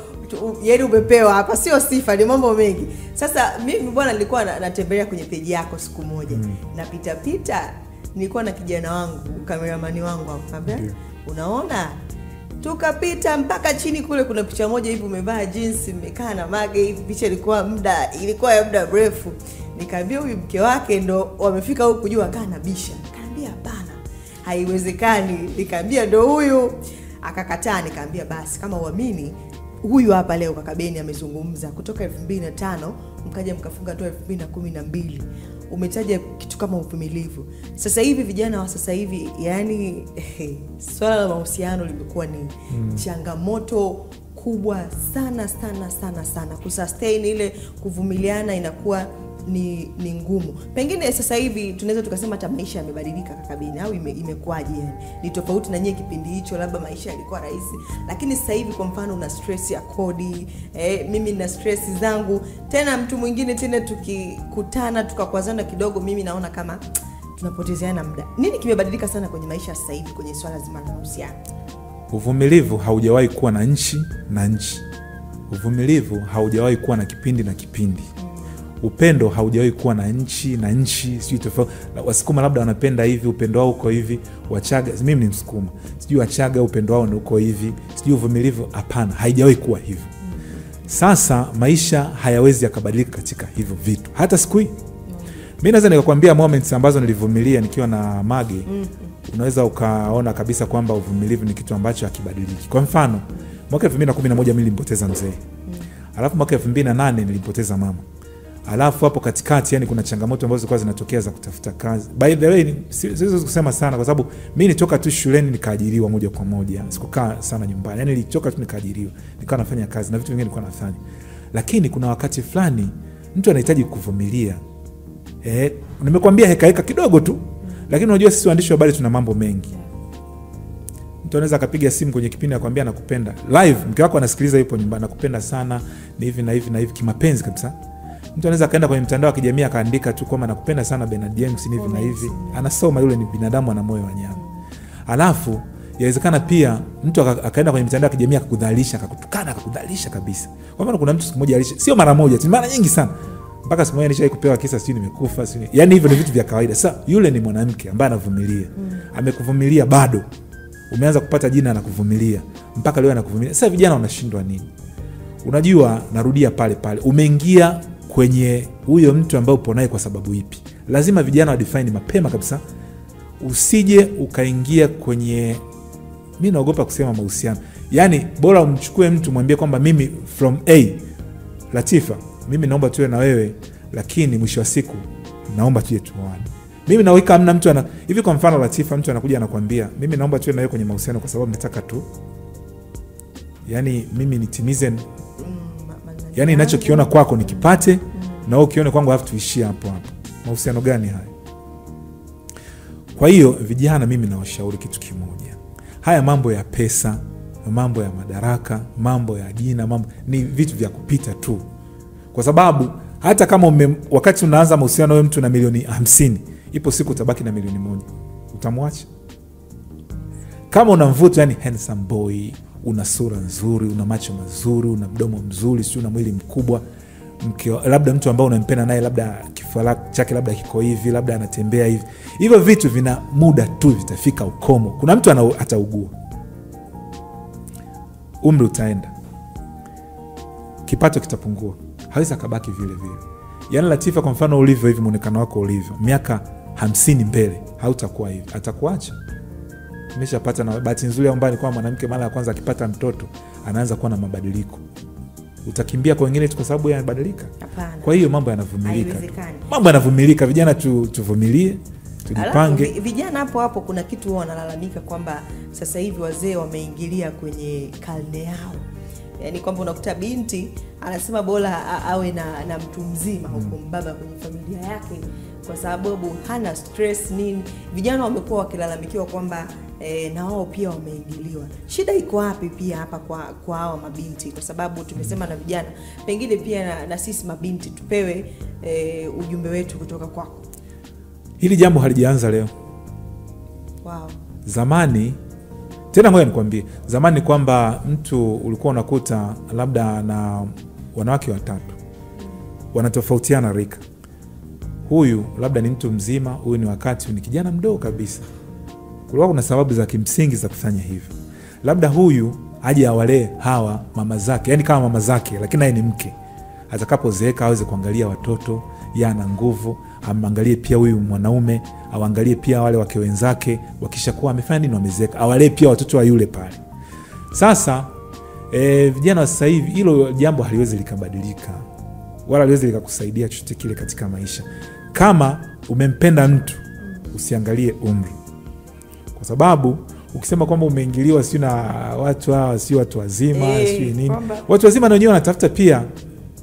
yeye umepewa hapa. Sio sifa, ni mambo mengi. Sasa mimi bwana nilikuwa natembelea kwenye page yako siku moja. Napita pita nilikuwa na kijana wangu, kameramani wangu akamwambia, unaona? Tukapita mpaka chini kule kuna picha moja hivi umevaa jeans, umekaa na Mage hivi, picha ilikuwa ya muda mrefu. Nikamwambia huyu mke wake ndo wamefika huko kujua kana bisha. Nikamwambia hapana, haiwezekani. Nikamwambia ndo huyu. Akakataa. Nikamwambia basi kama uamini, huyu hapa leo kaka Beni amezungumza kutoka 2005 mkaja mkafunga ndoa 2012. Umetaja kitu kama uvumilivu. Sasa hivi vijana wa sasa hivi, yani swala la mahusiano limekuwa ni changamoto kubwa sana. Kusustain ile kuvumiliana inakuwa ni ngumu. Pengine sasa hivi tunaweza tukasema hata maisha yamebadilika kaka Beni, au imekuaje yani? Ni tofauti na nyie kipindi hicho, labda maisha yalikuwa rahisi. Lakini sasa hivi kwa mfano una stress ya kodi, mimi nina stress zangu. Tena mtu mwingine tena tukikutana tukakwazana kidogo, mimi naona kama tunapotezeana muda. Nini kimebadilika sana kwenye maisha sasa hivi kwenye swala zima la mahusiano? Uvumilivu haujawahi kuwa na nchi na nchi. Uvumilivu haujawahi kuwa na kipindi na kipindi. Upendo haujawahi kuwa na nchi na nchi. Sijui tofauti. Wasukuma labda wanapenda hivi, upendo wao uko hivi. Wachaga, mimi ni Msukuma, sijui Wachaga upendo wao uko hivi. Sijui uvumilivu, hapana, haijawahi kuwa hivyo. Sasa maisha hayawezi yakabadilika katika hivyo vitu. Hata siku hii mimi naweza nikakwambia moments ambazo nilivumilia nikiwa na Mage. Unaweza ukaona kabisa kwamba uvumilivu ni kitu ambacho hakibadiliki. Kwa mfano, mwaka 2011 mimi nilimpoteza mzee. Alafu mwaka 2008 nilimpoteza mama. Alafu hapo katikati yani kuna changamoto ambazo zilikuwa zinatokea za kutafuta kazi. By the way, siwezi kusema sana kwa sababu mimi nitoka tu shuleni nikaajiriwa moja kwa moja. Sikukaa sana nyumbani. Yani nilitoka tu nikaajiriwa, nikawa nafanya kazi na vitu vingine nilikuwa nafanya. Lakini kuna wakati fulani mtu anahitaji kuvumilia. Nimekwambia heka kidogo tu. Lakini unajua sisi waandishi wa habari tuna mambo mengi. Mtu anaweza akapiga simu kwenye kipindi akwambia nakupenda. Live mke wako anasikiliza yupo nyumbani, nakupenda sana, ni hivi na hivi na hivi, kimapenzi kabisa. Mtu anaweza kaenda kwenye mtandao wa kijamii akaandika tu kwamba nakupenda sana Bernard James, ni hivi na hivi. Anasoma, yule ni binadamu, ana moyo wa nyama. Alafu yawezekana pia mtu akaenda kwenye mtandao wa kijamii akakudhalisha, akakutukana, akakudhalisha kabisa. Kwa maana kuna mtu siku moja sio mara moja, ni mara nyingi sana. Mpaka siku moja nishai kupewa kisa sio nimekufa sio. Yaani hivyo ni vitu vya kawaida. Sasa yule ni mwanamke ambaye anavumilia. Amekuvumilia bado. Umeanza kupata jina na kuvumilia. Mpaka leo anakuvumilia. Sasa vijana wanashindwa nini? Unajua, narudia pale pale. Umeingia kwenye huyo mtu ambaye upo naye kwa sababu ipi? Lazima vijana wa define mapema kabisa. Usije ukaingia kwenye, mimi naogopa kusema mahusiano. Yaani bora umchukue mtu mwambie kwamba mimi from A, Latifa, mimi naomba tuwe na wewe, lakini mwisho wa siku naomba tuwe tuoane. Mimi naweka amna mtu hivi kwa mfano Latifa, mtu anakuja anakuambia mimi naomba tuwe na wewe kwenye mahusiano kwa sababu nataka tu, yani mimi nitimize, yani ninachokiona kwako nikipate na wewe ukione kwangu alafu tuishie hapo hapo. Mahusiano gani haya? Kwa hiyo vijana, mimi nawashauri kitu kimoja. Haya mambo ya pesa, mambo ya madaraka, mambo ya jina, mambo ni vitu vya kupita tu. Kwa sababu hata kama wakati unaanza mahusiano wewe mtu na milioni 50, ipo siku utabaki na milioni 1. Utamwacha? Kama una mvuto, yani handsome boy, una sura nzuri, una macho mazuri, una mdomo mzuri, sio una mwili mkubwa, labda mtu ambaye unampenda naye labda kifua chake labda kiko hivi, labda anatembea hivi. Hivyo vitu vina muda tu, vitafika ukomo. Kuna mtu ataugua. Umri utaenda. Kipato kitapungua. Hawezi kabaki vile vile. Yaani Latifa, kwa mfano ulivyo hivi, muonekano wako ulivyo, miaka 50 mbele hautakuwa hivi. Atakuacha. Umeshapata, na bahati nzuri ambayo ni kwa mwanamke mara ya kwanza akipata mtoto anaanza kuwa na mabadiliko. Utakimbia kwa wengine tu kwa sababu yanabadilika? Hapana. Kwa hiyo mambo yanavumilika. Mambo yanavumilika. Vijana tuvumilie, tujipange. Vijana hapo kuna kitu wanalalamika kwamba sasa hivi wazee wameingilia kwenye karne yao. Yani kwamba unakuta binti anasema bora awe na mtu mzima huko mbaba kwenye familia yake kwa sababu hana stress nini. Vijana wamekuwa wakilalamikiwa kwamba na wao pia wameingiliwa. Shida iko wapi pia hapa kwa hao mabinti? Kwa sababu tumesema na vijana, pengine pia na sisi mabinti tupewe ujumbe wetu kutoka kwako. Hili jambo halijaanza leo. Wow. Zamani, tena ngoja nikwambie, zamani kwamba mtu ulikuwa unakuta labda na wanawake watatu. Wanatofautiana rika. Huyu labda ni mtu mzima, huyu ni wakati ni kijana mdogo kabisa. Kulikuwa kuna sababu za kimsingi za kufanya hivyo. Labda huyu aje awalee hawa mama zake, yani kama mama zake, lakini yeye ni mke. Atakapozeeka aweze kuangalia watoto, yana nguvu, amwangalie pia huyu mwanaume, awaangalie pia wale wake wenzake, wakishakuwa amefanya nini wamezeeka, awalee pia watoto wa yule pale. Sasa vijana sasa hivi hilo jambo haliwezi likabadilika. Wala haliwezi likakusaidia chochote kile katika maisha. Kama umempenda mtu, usiangalie umri. Kwa sababu ukisema kwamba umeingiliwa sio na watu hawa, sio watu wazima, sio nini. Watu wazima na wenyewe wanatafuta pia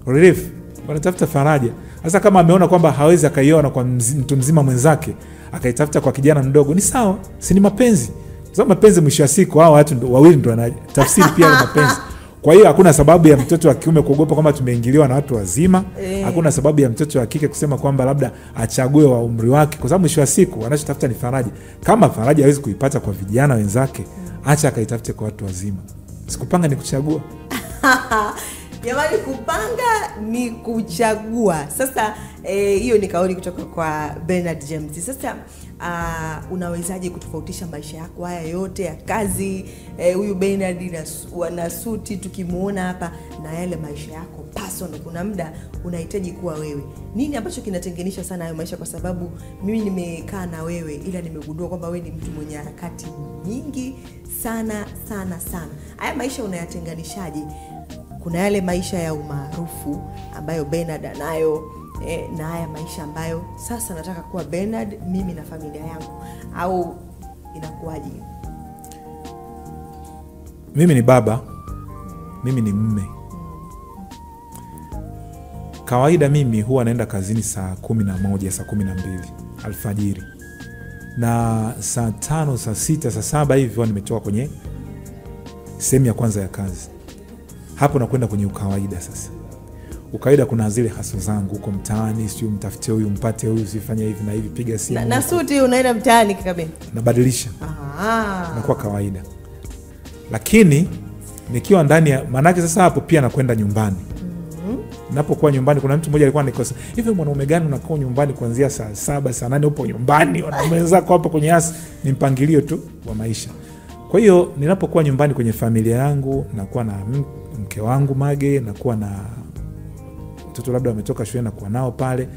relief, wanatafuta faraja. Sasa kama ameona kwamba hawezi akaiona kwa mtu mzima mwenzake, akaitafuta kwa kijana mdogo, ni sawa, si ni mapenzi. Kwa sababu mapenzi mwisho wa siku hao watu wawili ndio wanatafsiri pia ni mapenzi. Kwa hiyo hakuna sababu ya mtoto wa kiume kuogopa kwamba tumeingiliwa na watu wazima. Hakuna sababu ya mtoto wa kike kusema kwamba labda achague wa umri wake, kwa sababu mwisho wa siku wanachotafuta ni faraja. Kama faraja hawezi kuipata kwa vijana wenzake, acha akaitafute kwa watu wazima. Sikupanga ni kuchagua. Jamani, kupanga ni kuchagua. Sasa hiyo ni kauli kutoka kwa Bernard James. Sasa unawezaje kutofautisha maisha yako haya yote ya kazi, huyu Bernard na suti tukimuona hapa, na yale maisha yako personal? Kuna muda unahitaji kuwa wewe. Nini ambacho kinatenganisha sana hayo maisha? Kwa sababu mimi nimekaa na wewe, ila nimegundua kwamba wewe ni mtu mwenye harakati nyingi sana sana sana. Haya maisha unayatenganishaje? Kuna yale maisha ya umaarufu ambayo Bernard anayo, na haya maisha ambayo sasa nataka kuwa Bernard mimi na familia yangu, au inakuwaje? Mimi ni baba, mimi ni mume. Kawaida mimi huwa naenda kazini saa 11, saa 12 alfajiri. Na saa 5, saa 6, saa 7 hivi huwa nimetoka kwenye sehemu ya kwanza ya kazi. Hapo nakwenda kwenye ukawaida sasa. Ukawaida kuna zile haso zangu huko mtaani, sio mtafute huyu, mpate huyu, usifanye hivi na hivi, piga simu. Na suti unaenda mtaani kabisa. Nabadilisha. Nakuwa kawaida. Lakini nikiwa ndani ya manake sasa hapo pia nakwenda nyumbani. Napokuwa nyumbani kuna mtu mmoja alikuwa anikosa, hivi mwanaume gani unakaa nyumbani kuanzia saa 7, saa 8 upo nyumbani? Wanaume wenzako hapo kwenye hasi. Ni mpangilio tu wa maisha. Kwa hiyo ninapokuwa nyumbani kwenye familia yangu, nakuwa na mke wangu Mage, nakuwa na watoto labda wametoka shule, nakuwa nao pale,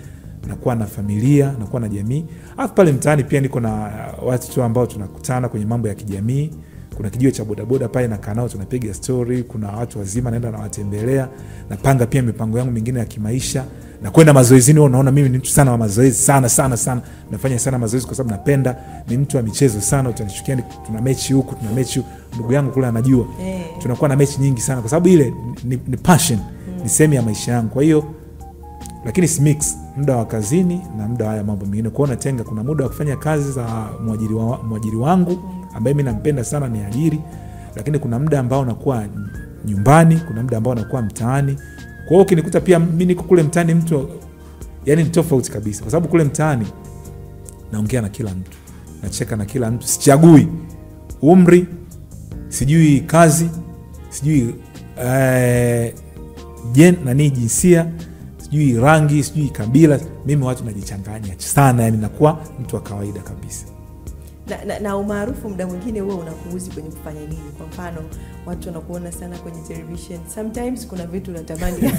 nakuwa na familia, nakuwa na jamii. Alafu pale mtaani pia niko na watu tu ambao tunakutana kwenye mambo ya kijamii. Kuna kijiwe cha bodaboda pale nakaa nao, tunapiga story. Kuna watu wazima naenda na watembelea. Napanga pia mipango yangu mingine ya kimaisha. Na kwenda mazoezini. Unaona mimi ni mtu sana wa mazoezi, sana sana sana. Nafanya sana mazoezi kwa sababu napenda. Ni mtu wa michezo sana. Utanishukia tuna mechi huku, tuna mechi huku. Ndugu yangu kule anajua. Tunakuwa na mechi nyingi sana kwa sababu ile ni passion, ni sehemu ya maisha yangu. Kwa hiyo lakini si mix muda wa kazini na muda haya mambo mengine. Kwa hiyo natenga, kuna muda wa kufanya kazi za mwajiri wangu ambaye mimi nampenda sana, ni ajiri. Lakini kuna muda ambao nakuwa nyumbani, kuna muda ambao nakuwa mtaani. Kwa hiyo ukinikuta pia mimi niko kule mtaani, mtu yani ni tofauti kabisa, kwa sababu kule mtaani naongea na kila mtu, nacheka na kila mtu, sichagui umri, sijui kazi, sijui jinsia, sijui rangi, sijui kabila. Mimi watu najichanganya sana, yani nakuwa mtu wa kawaida kabisa. Na umaarufu muda mwingine wewe unakuuzi kwenye kufanya nini? Kwa mfano watu wanakuona sana kwenye television, sometimes kuna vitu unatamani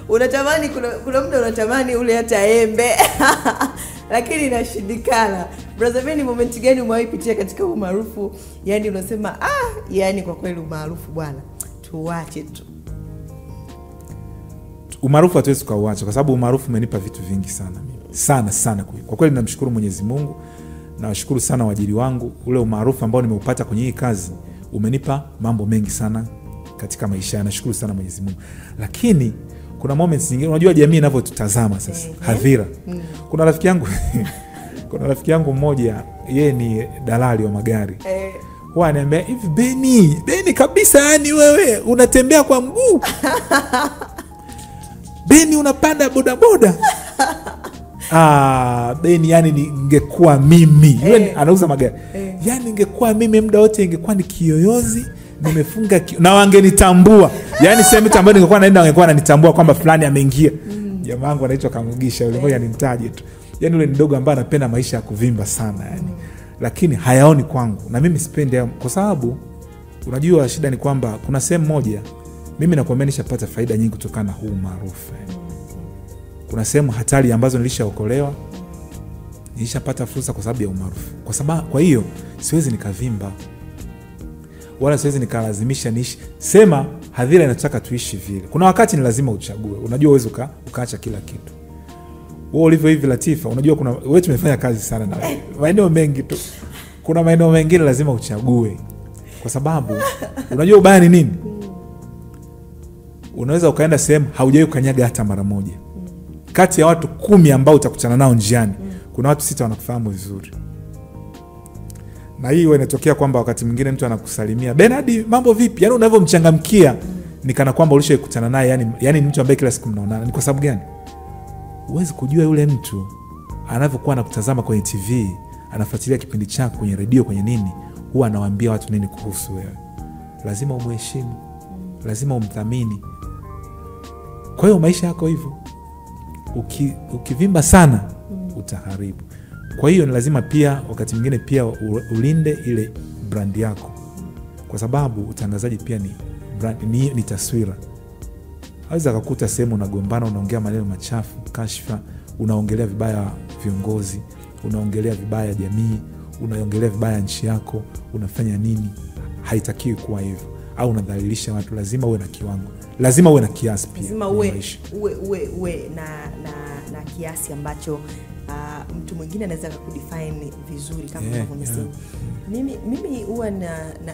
unatamani, kuna muda unatamani ule hata embe lakini inashindikana. Brother Ben, moment gani umewahipitia katika umaarufu, yani unasema yani kwa kweli umaarufu bwana tuache tu? Umaarufu hatuwezi kuuacha kwa sababu umaarufu umenipa vitu vingi sana mimi. Sana sana kwa kweli namshukuru Mwenyezi Mungu. Na washukuru sana waajiri wangu. Ule umaarufu ambao nimeupata kwenye hii kazi umenipa mambo mengi sana katika maisha. Nashukuru sana Mwenyezi Mungu. Lakini kuna moments nyingine, unajua jamii inavyotutazama sasa, hadhira. Kuna rafiki yangu mmoja, yeye ni dalali wa magari. Huwa ananiambia hivi, Beni kabisa, yani wewe unatembea kwa mguu. Beni unapanda bodaboda. Beni, yani ningekuwa mimi. Yeye anauza magari. Yani ningekuwa mimi muda wote ingekuwa ni kiyoyozi, nimefunga na wangenitambua. Yani sema mtu ambaye ningekuwa naenda wangekuwa wananitambua kwamba fulani ameingia. Jamaa wangu anaitwa Kamugisha, yule mmoja nimtaje tu. Yani yule ni dogo ambaye anapenda maisha ya kuvimba sana yani. Lakini hayaoni kwangu, na mimi sipendi, kwa sababu unajua shida ni kwamba kuna sehemu moja mimi nakwambia nishapata faida nyingi kutokana na huu maarufu. Kuna sehemu hatari ambazo nilishaokolewa, nilishapata fursa kwa sababu ya umaarufu. Kwa hiyo siwezi nikavimba wala siwezi nikalazimisha niishi. Sema hadhira inataka tuishi vile. Kuna wakati ni lazima uchague. Unajua uwezi ukaacha kila kitu. Wewe ulivyo hivi Latifa, unajua kuna wewe tumefanya kazi sana na maeneo mengi tu. Kuna maeneo mengine lazima uchague. Kwa sababu unajua ubaya ni nini? Unaweza ukaenda sehemu haujawahi kukanyaga hata mara moja. Kati ya watu 10 ambao utakutana nao njiani, kuna watu 6 wanakufahamu vizuri. Na hii inatokea kwamba wakati mwingine mtu anakusalimia, "Bernard, mambo vipi?" Yaani unavyomchangamkia ni kana kwamba ulishakutana naye, yani mtu ambaye kila siku mnaonana. Ni kwa sababu gani? Huwezi kujua yule mtu anavyokuwa anakutazama kwenye TV, anafuatilia kipindi chako kwenye redio, kwenye nini, huwa anawaambia watu nini kuhusu wewe. Lazima umheshimu, lazima umthamini. Kwa hiyo maisha yako hivyo. Ukivimba sana utaharibu. Kwa hiyo ni lazima pia wakati mwingine pia ulinde ile brand yako. Kwa sababu utangazaji pia ni brand, ni taswira. Haweza kukuta sehemu unagombana, unaongea maneno machafu, kashfa, unaongelea vibaya viongozi, unaongelea vibaya jamii, unaongelea vibaya nchi yako, unafanya nini? Haitakiwi kuwa hivyo. Au unadhalilisha watu. Lazima uwe na kiwango. Lazima uwe na kiasi pia. Lazima uwe na kiasi ambacho mtu mwingine anaweza kudefine vizuri kama unavyosema. Mimi huwa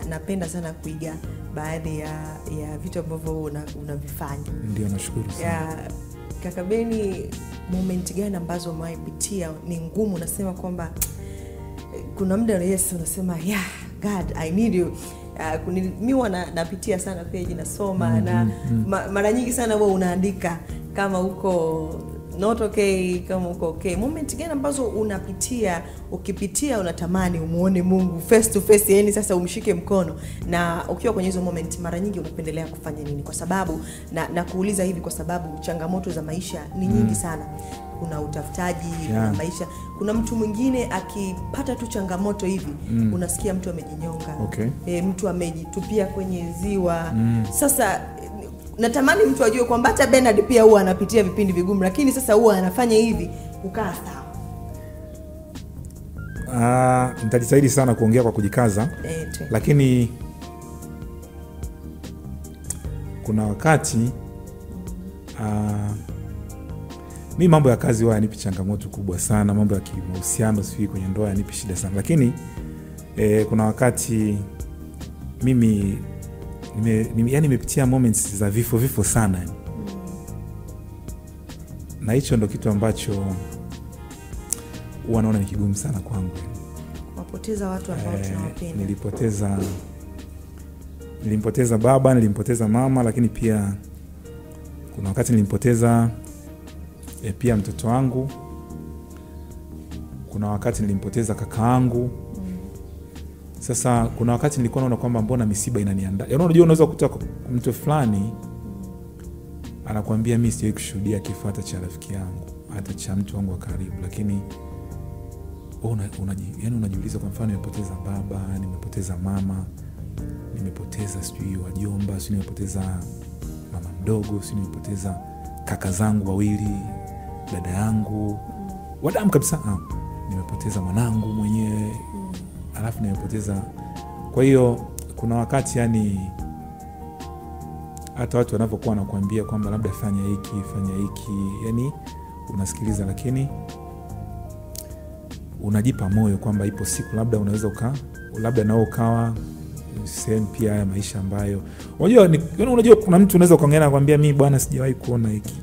napenda sana kuiga baadhi ya vitu ambavyo unavifanya. Ndio, nashukuru sana. Kaka Beni, moment gani ambazo umeipitia ni ngumu, unasema kwamba kuna muda Yesu unasema, "Yeah, God, I need you." Mimi napitia sana page nasoma na mara nyingi sana wewe unaandika kama uko not okay, kama uko okay. Moment gani ambazo unapitia, ukipitia unatamani umuone Mungu face to face, yani sasa umshike mkono, na ukiwa kwenye hizo moment mara nyingi unapendelea kufanya nini? Kwa sababu na kuuliza hivi kwa sababu changamoto za maisha ni nyingi sana. Kuna utafutaji, kuna maisha. Kuna mtu mwingine akipata tu changamoto hivi, unasikia mtu amejinyonga. Mtu amejitupia kwenye ziwa. Sasa natamani mtu ajue kwamba hata Bernard pia huwa anapitia vipindi vigumu, lakini sasa huwa anafanya hivi kukaa sawa. Nitajitahidi sana kuongea kwa kujikaza. Lakini kuna wakati mimi mambo ya kazi huwa yanipi changamoto kubwa sana, mambo ya kimahusiano sio kwenye ndoa yanipi shida sana. Lakini kuna wakati mimi nimepitia moments za vifo sana. Na hicho ndo kitu ambacho huwa naona ni kigumu sana kwangu. Kupoteza watu ambao tunawapenda. Nilimpoteza baba, nilimpoteza mama, lakini pia kuna wakati nilimpoteza pia mtoto wangu. Kuna wakati nilimpoteza kakaangu. Sasa kuna wakati nilikuwa naona kwamba mbona misiba inaniandaa. Yaani unajua unaweza kukuta mtu fulani anakuambia mimi sijawahi kushuhudia kifo hata cha rafiki yangu, hata cha mtu wangu wa karibu, lakini unajiuliza kwa mfano nimepoteza baba, nimepoteza mama, nimepoteza sijui wajomba, sijui nimepoteza mama mdogo, sijui nimepoteza kaka zangu wawili, dada yangu, wadamu kabisa. Nimepoteza mwanangu mwenyewe. Alafu nimepoteza. Kwa hiyo kuna wakati yani hata watu wanapokuwa wanakuambia kwamba labda fanya hiki, yani unasikiliza, lakini unajipa moyo kwamba ipo siku labda unaweza labda nao ukawa sehemu pia ya maisha ambayo unajua kuna mtu unaweza kuongea na kwambia mimi bwana sijawahi kuona hiki.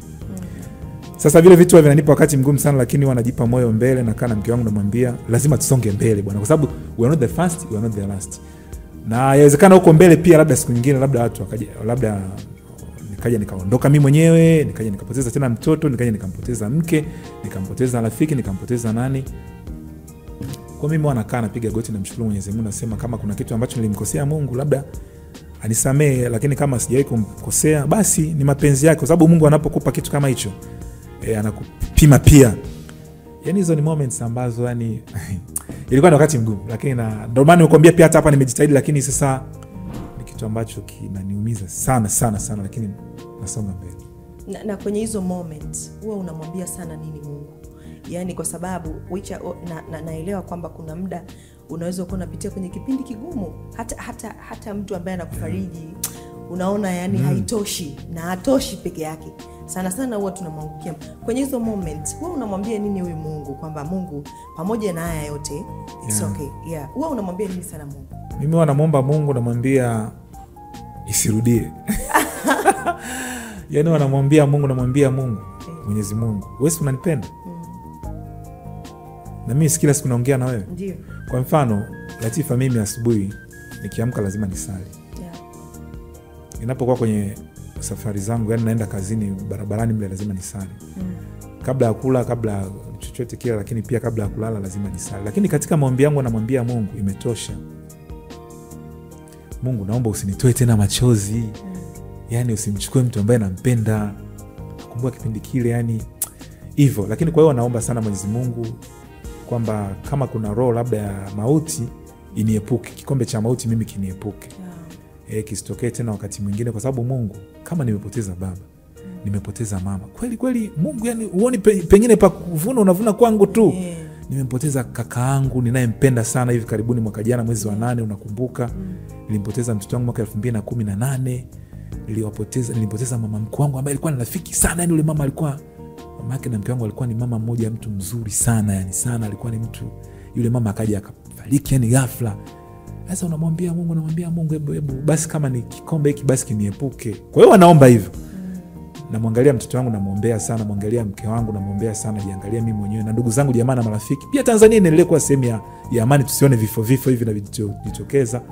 Sasa vile vitu vinanipa wakati mgumu sana, lakini wanajipa moyo mbele, na kana mke wangu namwambia lazima tusonge mbele bwana, kwa sababu we are not the first, we are not the last. Na yawezekana huko mbele pia labda siku nyingine labda watu wakaja, labda nikaja nikaondoka mimi mwenyewe, nikaja nikapoteza tena mtoto, nikaja nikampoteza mke, nikampoteza rafiki, nikampoteza nani. Kwa mimi wanakaa napiga goti na mshukuru Mwenyezi Mungu, nasema kama kuna kitu ambacho nilimkosea Mungu labda anisamee, lakini kama sijawahi kumkosea basi ni mapenzi yake, kwa sababu Mungu anapokupa kitu kama hicho anakupima pia. Yani hizo ni moments ambazo yani ilikuwa ni wakati mgumu, lakini ndio maana nikwambia pia hata hapa nimejitahidi, lakini sasa ni kitu ambacho kinaniumiza sana sana sana, lakini nasonga mbele. Na kwenye hizo moments huwa unamwambia sana nini Mungu? Yani kwa sababu naelewa kwamba kuna muda unaweza kuwa unapitia kwenye kipindi kigumu, hata mtu ambaye anakufariji unaona yani haitoshi, na hatoshi peke yake. Sana sana huwa tunamwangukia kwenye hizo moments. Huwa unamwambia nini huyu Mungu kwamba Mungu pamoja na haya yote it's okay. Huwa unamwambia nini sana Mungu? Mimi huwa namuomba Mungu, namwambia isirudie. Yani wanamwambia Mungu, namwambia Mungu, Mwenyezi Mungu, wewe unanipenda? Na mimi kila siku naongea na wewe. Ndio. Kwa mfano, Latifa, mimi asubuhi nikiamka lazima nisali. Ninapokuwa kwenye safari zangu, yani naenda kazini, barabarani mle lazima nisali. Kabla ya kula, kabla chochote kile, lakini pia kabla ya kulala lazima nisali. Lakini katika maombi yangu namwambia Mungu, imetosha. Mungu, naomba usinitoe tena machozi. Yani usimchukue mtu ambaye nampenda. Nakumbuka kipindi kile yani hivyo. Lakini kwa hiyo naomba sana Mwenyezi Mungu kwamba kama kuna roho labda ya mauti iniepuke, kikombe cha mauti mimi kiniepuke. Kisitokee tena wakati mwingine, kwa sababu Mungu, kama nimepoteza baba, nimepoteza mama, kweli Mungu, yani uone pengine pa kuvuna unavuna kwangu tu. Nimempoteza kakaangu ninayempenda sana, hivi karibuni mwaka jana mwezi wa 8 unakumbuka. Nilimpoteza mtoto wangu mwaka 2018. Nilimpoteza mama mkuu wangu ambaye alikuwa ni rafiki sana, yani yule mama alikuwa, mama yake na mke wangu alikuwa ni mama mmoja, mtu mzuri sana, yani sana, alikuwa ni mtu, yule mama akaja akafariki yani ghafla. Sasa unamwambia Mungu, namwambia Mungu, hebu basi kama ni kikombe hiki basi kiniepuke. Kwa hiyo anaomba hivyo. Namwangalia mtoto wangu namuombea sana, namwangalia mke wangu namuombea sana, jiangalia mimi mwenyewe na ndugu zangu, jamaa na marafiki. Pia Tanzania inaendelea kuwa sehemu ya amani, tusione vifo hivi na vijitokeza.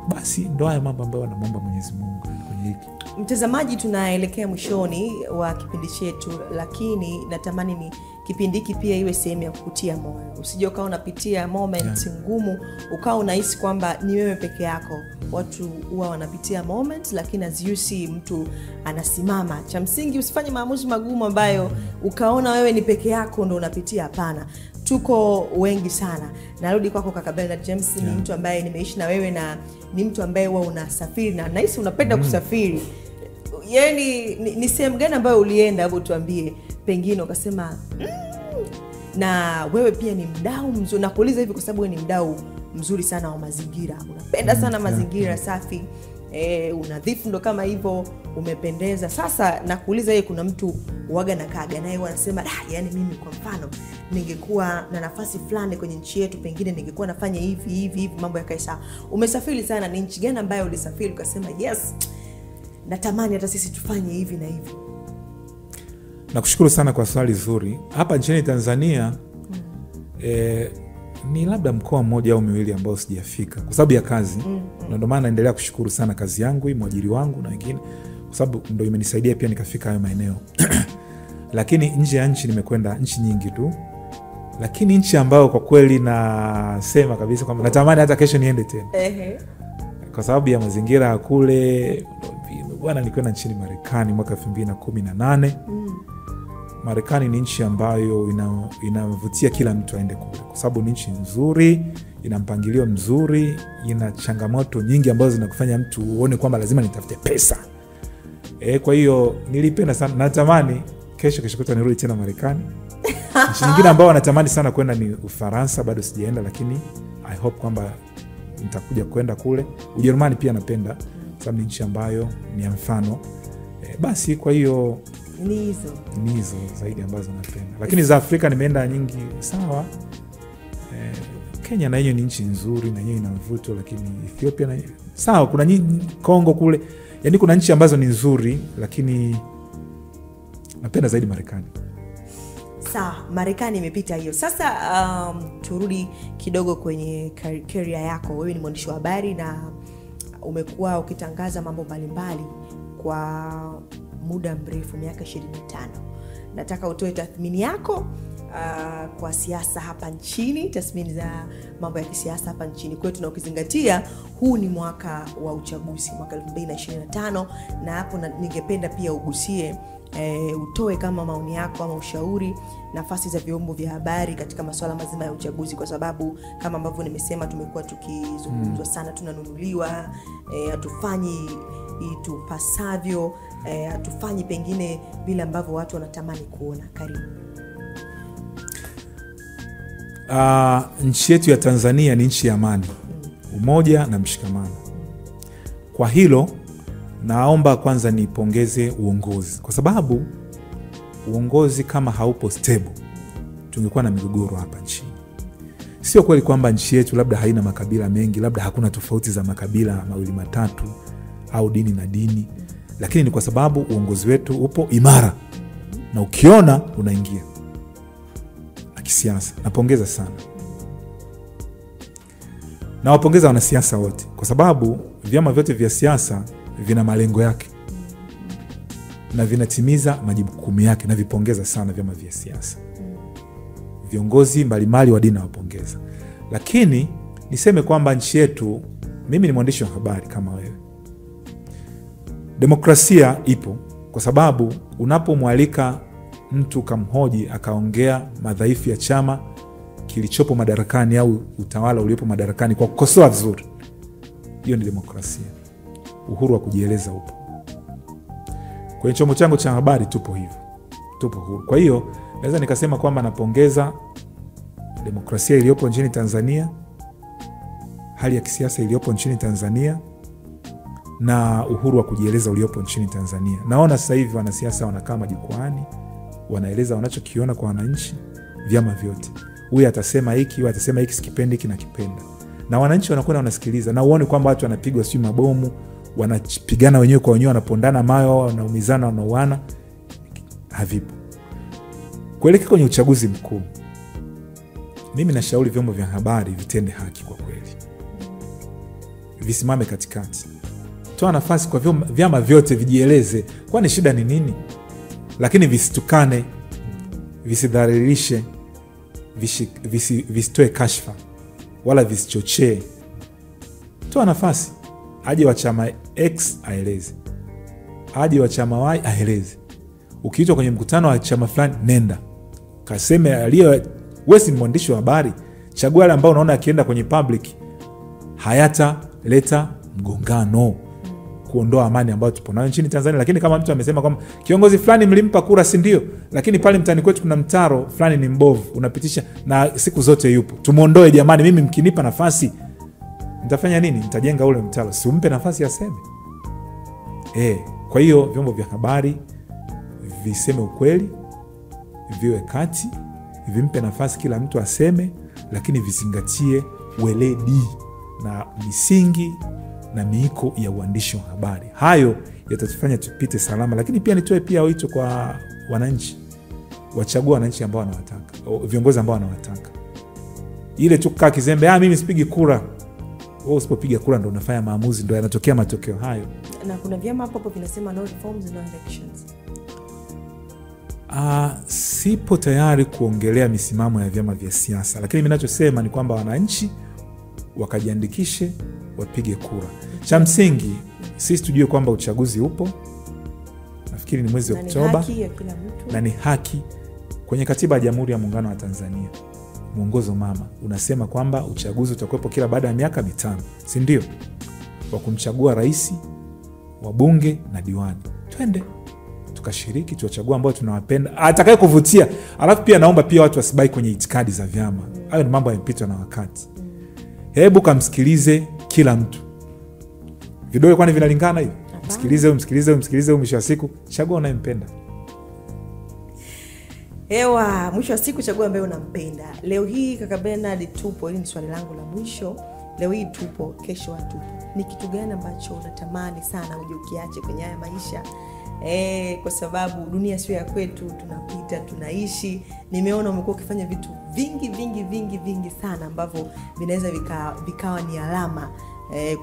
Basi ndio haya mambo ambayo namuomba Mwenyezi Mungu kwenye hiki. Mtazamaji, tunaelekea mwishoni wa kipindi chetu, lakini natamani ni kipindi hiki pia iwe sehemu ya kukutia moyo. Usije ukawa unapitia moment ngumu ukawa unahisi kwamba ni wewe peke yako. Watu huwa wanapitia moment, lakini as you see mtu anasimama. Cha msingi usifanye maamuzi magumu ambayo ukaona wewe ni peke yako ndo unapitia. Hapana, tuko wengi sana. Narudi kwako kaka Bernard James. Ni mtu ambaye nimeishi na wewe, na ni mtu ambaye wewe unasafiri na nahisi unapenda kusafiri. Yani ni sehemu gani ambayo ulienda, hebu tuambie, pengine ukasema na wewe pia ni mdau mzuri. Nakuuliza hivi kwa sababu wewe ni mdau mzuri sana wa mazingira. Unapenda sana mazingira safi. Unadhifu ndo kama hivyo, umependeza. Sasa nakuuliza yeye, kuna mtu uaga na kaga naye wanasema yani mimi kwa mfano ningekuwa na nafasi fulani kwenye nchi yetu, pengine ningekuwa nafanya hivi mambo yakae sawa. Umesafiri sana, ni nchi gani ambayo ulisafiri ukasema yes, natamani hata sisi tufanye hivi na hivi? Nakushukuru sana kwa swali zuri. Hapa nchini Tanzania ni labda mkoa mmoja au miwili ambao sijafika kwa sababu ya kazi. Na ndio maana naendelea kushukuru sana kazi yangu, mwajiri wangu na wengine, kwa sababu ndio imenisaidia pia nikafika hayo maeneo. Lakini nje ya nchi nimekwenda nchi nyingi tu. Lakini nchi ambayo kwa kweli nasema kabisa kwamba natamani hata kesho niende tena. Kwa sababu ya mazingira ya kule, bwana, nikwenda nchini Marekani mwaka 2018. Marekani ni nchi ambayo inavutia kila mtu aende kule, kwa sababu ni nchi nzuri, ina mpangilio mzuri, ina changamoto nyingi ambazo zinakufanya mtu uone kwamba lazima nitafute pesa. Kwa hiyo nilipenda sana, natamani kesho kutwa nirudi tena Marekani. Nchi nyingine ambayo natamani sana kwenda ni Ufaransa, bado sijaenda, lakini I hope kwamba nitakuja kwenda kule. Ujerumani pia napenda, sababu ni nchi ambayo ni ya mfano. Basi kwa hiyo ni hizo zaidi ambazo napenda. Lakini za Afrika nimeenda nyingi sawa. Kenya na yenyewe ni nchi nzuri na yenyewe ina mvuto, lakini Ethiopia na sawa, kuna Kongo kule, yani kuna nchi ambazo ni nzuri, lakini napenda zaidi Marekani. Sawa, Marekani imepita hiyo. Sasa turudi kidogo kwenye career yako. Wewe ni mwandishi wa habari na umekuwa ukitangaza mambo mbalimbali kwa muda mrefu, miaka 25. Nataka utoe tathmini yako kwa siasa hapa nchini, tathmini za mambo ya kisiasa hapa nchini kwetu, na ukizingatia huu ni mwaka wa uchaguzi, mwaka 2025, na hapo ningependa pia ugusie utoe kama maoni yako ama ushauri nafasi za vyombo vya habari katika masuala mazima ya uchaguzi, kwa sababu kama ambavyo nimesema tumekuwa tukizungumzwa sana, tunanunuliwa, hatufanyi itupasavyo, hatufanyi pengine vile ambavyo watu wanatamani kuona. Karibu. Nchi yetu ya Tanzania ni nchi ya amani, umoja na mshikamano. Kwa hilo naomba kwanza nipongeze uongozi, kwa sababu uongozi kama haupo stable tungekuwa na migogoro hapa nchini. Sio kweli kwamba nchi yetu labda haina makabila mengi, labda hakuna tofauti za makabila mawili matatu au dini na dini, lakini ni kwa sababu uongozi wetu upo imara na ukiona unaingia na kisiasa. Napongeza sana. Na wapongeza wanasiasa wote, kwa sababu vyama vyote vya siasa vina malengo yake na vinatimiza majukumu yake, na vipongeza sana vyama vya siasa. Viongozi mbalimbali wa dini wapongeza. Lakini niseme kwamba nchi yetu, mimi ni mwandishi wa habari kama wewe, demokrasia ipo, kwa sababu unapomwalika mtu kamhoji akaongea madhaifu ya chama kilichopo madarakani au utawala uliopo madarakani kwa kukosoa vizuri, hiyo ni demokrasia. Uhuru wa kujieleza upo. Kwenye chombo changu cha habari tupo hivyo, tupo huru. Kwa hiyo naweza nikasema kwamba napongeza demokrasia iliyopo nchini Tanzania, hali ya kisiasa iliyopo nchini Tanzania, na uhuru wa kujieleza uliopo nchini Tanzania. Naona sasa hivi wanasiasa wanakaa majukwaani, wanaeleza wanachokiona kwa wananchi, vyama vyote. Huyu atasema hiki, huyu atasema hiki, sikipendi hiki na kipenda. Na wananchi wanakwenda wanasikiliza, na uone kwamba watu wanapigwa sio mabomu, wanapigana wenyewe kwa wenyewe, wanapondana mayo, wanaumizana, wanauana. Havipo. Kuelekea kwenye uchaguzi mkuu, mimi nashauri vyombo vya habari vitende haki kwa kweli. Visimame katikati. Toa nafasi kwa vyama vyote vijieleze, kwani shida ni nini? Lakini visitukane, visidhalilishe, visitoe kashfa, wala visichochee. Toa nafasi. Aje wa chama X aeleze, aje wa chama Y aeleze. Ukiitwa kwenye mkutano wa chama fulani, nenda kaseme aliyo. Wewe si mwandishi wa habari, chagua wale ambao unaona akienda kwenye public hayata leta mgongano, kuondoa amani ambayo tupo nayo nchini Tanzania. Lakini kama mtu amesema kwamba kiongozi fulani mlimpa kura, si ndio, lakini pale mtani kwetu kuna mtaro fulani ni mbovu, unapitisha na siku zote yupo, tumuondoe jamani. Mimi mkinipa nafasi nitafanya nini? Nitajenga ule mtaro. Si umpe nafasi aseme. Kwa hiyo vyombo vya habari viseme ukweli, viwe kati, vimpe nafasi kila mtu aseme, lakini vizingatie weledi na misingi na miiko ya uandishi wa habari. Hayo yatatufanya tupite salama. Lakini pia nitoe pia wito kwa wananchi, wachagua wananchi ambao wanawataka, viongozi ambao wanawataka. Ile tu kukaa kizembe, mimi sipigi kura. Wewe usipopiga kura ndo unafanya maamuzi, ndo yanatokea matokeo hayo. Na kuna vyama hapo vinasema no reforms, no elections. Sipo tayari kuongelea misimamo ya vyama vya siasa, lakini mimi ninachosema ni kwamba wananchi wakajiandikishe, wapige kura. Cha msingi sisi tujue kwamba uchaguzi upo. Nafikiri ni mwezi Oktoba, na ni haki. Kwenye katiba ya Jamhuri ya Muungano wa Tanzania, mwongozo mama unasema kwamba uchaguzi utakuwepo kila baada ya miaka 5, si ndio? Wa kumchagua rais, wabunge na diwani. Twende tukashiriki, tuwachagua ambao tunawapenda, atakaye kuvutia. Alafu pia naomba pia watu wasibai kwenye itikadi za vyama. Hayo ni mambo yamepitwa na wakati. Hebu kamsikilize kila mtu. Vidole kwani vinalingana hivi? Msikilize huyu, mwisho wa siku chagua unayempenda. Ewa, mwisho wa siku chagua ambaye unampenda. Leo hii kaka Bernard tupo, hili ni swali langu la mwisho. Leo hii tupo, kesho hatupo. Ni kitu gani ambacho unatamani sana uje ukiache kwenye haya maisha? Kwa sababu dunia sio ya kwetu, tunapita, tunaishi. Nimeona umekuwa ukifanya vitu vingi sana ambavyo vinaweza vikawa ni alama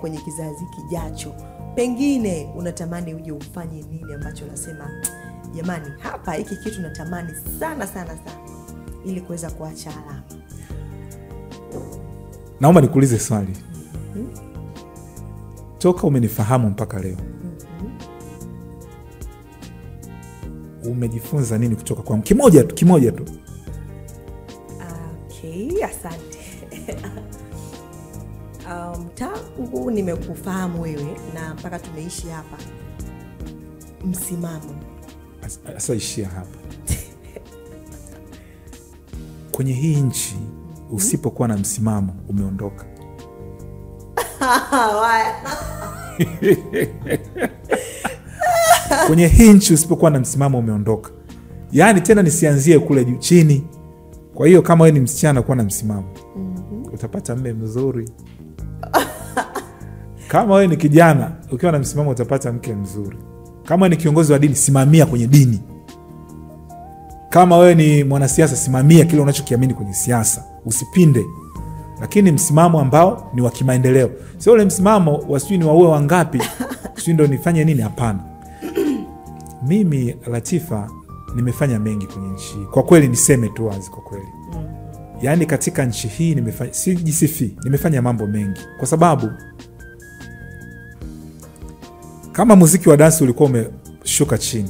kwenye kizazi kijacho. Pengine unatamani uje ufanye nini ambacho unasema jamani, hapa hiki kitu natamani sana ili kuweza kuacha alama? Naomba nikuulize swali. Toka umenifahamu mpaka leo, umejifunza nini kutoka kwangu? Kimoja tu. Okay, asante. Tangu nimekufahamu wewe na mpaka tumeishi hapa, msimamo. Asa ishia hapa. Kwenye hii nchi usipokuwa na msimamo umeondoka. Kwenye hii nchi usipokuwa na msimamo umeondoka. Yaani tena nisianzie kule juu chini. Kwa hiyo kama wewe ni msichana, kuwa na msimamo. Utapata mume mzuri. Kama wewe ni kijana, ukiwa na msimamo utapata mke mzuri. Kama wewe ni kiongozi wa dini, simamia kwenye dini. Kama wewe ni mwanasiasa, simamia kile unachokiamini kwenye siasa, usipinde. Lakini msimamo ambao ni wa kimaendeleo. Sio ule msimamo wasijui ni waue wangapi, sio ndio nifanye nini, hapana. Mimi Latifa nimefanya mengi kwenye nchi. Kwa kweli niseme tu wazi, kwa kweli. Yaani katika nchi hii nimefanya, sijisifi, nimefanya mambo mengi. Kwa sababu kama muziki wa dansi ulikuwa umeshuka chini,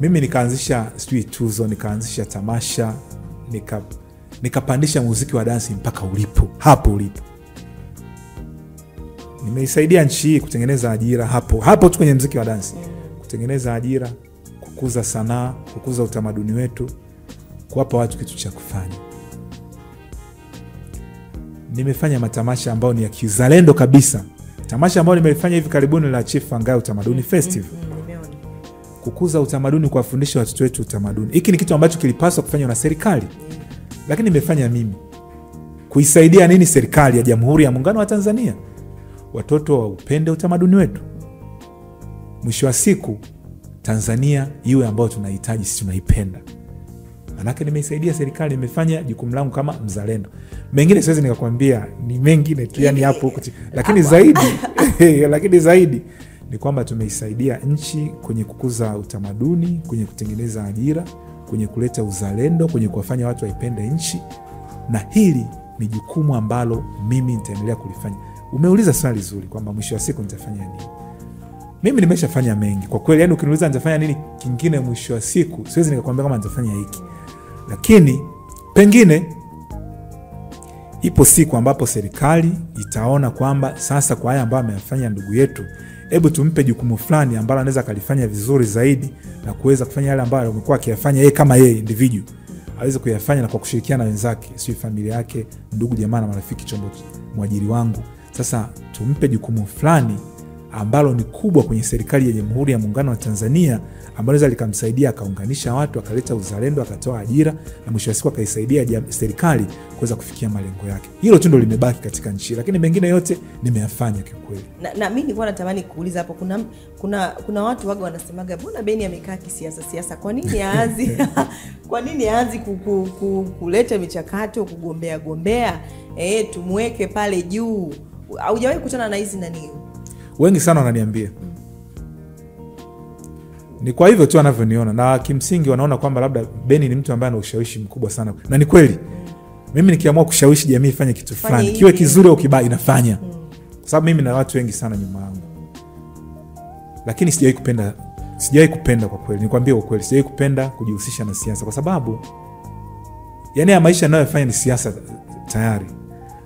mimi nikaanzisha tuzo, nikaanzisha tamasha, nikapandisha muziki wa dansi mpaka hapo ulipo. Nimeisaidia nchi hii kutengeneza ajira hapo tu kwenye muziki wa dansi. Kutengeneza ajira, kukuza sanaa, kukuza utamaduni wetu, kuwapa watu kitu cha kufanya. Nimefanya matamasha ambayo ni ya kizalendo kabisa. Tamasha ambayo nimelifanya hivi karibuni la Chief Angayo Utamaduni Festival. Kukuza utamaduni, kuwafundisha watoto wetu utamaduni. Hiki ni kitu ambacho kilipaswa kufanywa na serikali. Lakini nimefanya mimi. Kuisaidia nini serikali ya Jamhuri ya Muungano wa Tanzania? Watoto waupende utamaduni wetu. Mwisho wa siku Tanzania iwe ambayo tunahitaji, sisi tunaipenda. Manake nimeisaidia serikali, nimefanya jukumu langu kama mzalendo. Mengine siwezi nikakwambia, ni mengine tu, yani hapo huko. Lakini zaidi ni kwamba tumeisaidia nchi kwenye kukuza utamaduni, kwenye kutengeneza ajira, kwenye kuleta uzalendo, kwenye kuwafanya watu waipende nchi. Na hili ni jukumu ambalo mimi nitaendelea kulifanya. Umeuliza swali zuri kwamba mwisho wa siku nitafanya nini. Mimi nimeshafanya mengi. Kwa kweli, yani ukiniuliza nitafanya nini kingine mwisho wa siku, siwezi nikakwambia kama nitafanya hiki. Lakini pengine ipo siku ambapo serikali itaona kwamba sasa kwa haya ambayo amefanya ndugu yetu, hebu tumpe jukumu fulani ambalo anaweza kalifanya vizuri zaidi na kuweza kufanya yale ambayo amekuwa akiyafanya yeye kama yeye individual. Aweze kuyafanya na kwa kushirikiana na wenzake, sio familia yake, ndugu jamaa na marafiki, chombo mwajiri wangu. Sasa tumpe jukumu fulani ambalo ni kubwa kwenye serikali ya Jamhuri ya Muungano wa Tanzania, ambalo linaweza likamsaidia akaunganisha watu, akaleta uzalendo, akatoa ajira, na mwisho wa siku akaisaidia serikali kuweza kufikia malengo yake. Hilo tu ndio limebaki katika nchi, lakini mengine yote nimeyafanya kwa kweli. Na mimi nilikuwa natamani kuuliza hapo, kuna watu waga wanasemaga, mbona Beni amekaa kisiasa? Kwa nini aanzi kwa nini aanzi kuleta michakato, kugombea tumweke pale juu? Haujawahi kukutana na hizi nani? Wengi sana wananiambia. Ni kwa hivyo tu anavyoniona, na kimsingi wanaona kwamba labda Beni ni mtu ambaye ana ushawishi mkubwa sana. Na ni kweli. Mimi nikiamua kushawishi jamii ifanye kitu fulani, kiwe kizuri au kibaya, inafanya. Kwa sababu mimi na watu wengi sana nyuma yangu. Lakini sijawahi kupenda kwa kweli. Nikwambie ukweli, sijawahi kupenda kujihusisha na siasa kwa sababu yani ya maisha ninayofanya ni siasa tayari.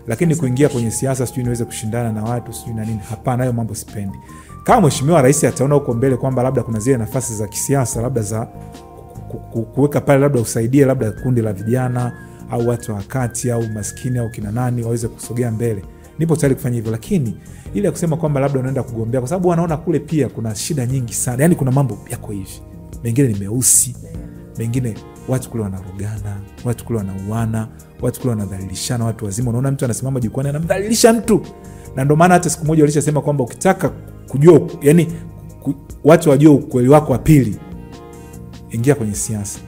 Lakini kuingia kwenye siasa sijui niweze kushindana na watu sijui na nini, hapana, hayo mambo sipendi. Kama mheshimiwa rais ataona huko mbele kwamba labda kuna zile nafasi za kisiasa, labda za kuweka pale, labda usaidie labda kundi la vijana au watu wa kati au maskini au kina nani waweze kusogea mbele, nipo tayari kufanya hivyo. Lakini ile kusema kwamba labda unaenda kugombea, kwa sababu wanaona kule pia kuna shida nyingi sana. Yani kuna mambo yako hivi, mengine ni meusi, mengine watu kule wanarogana, watu kule wanauana, watu kule wanadhalilishana, watu wazima. Unaona mtu anasimama jukwani anamdhalilisha mtu. Na ndio maana hata siku moja walishasema kwamba ukitaka kujua, yani watu wajue ukweli wako wa pili, ingia kwenye siasa.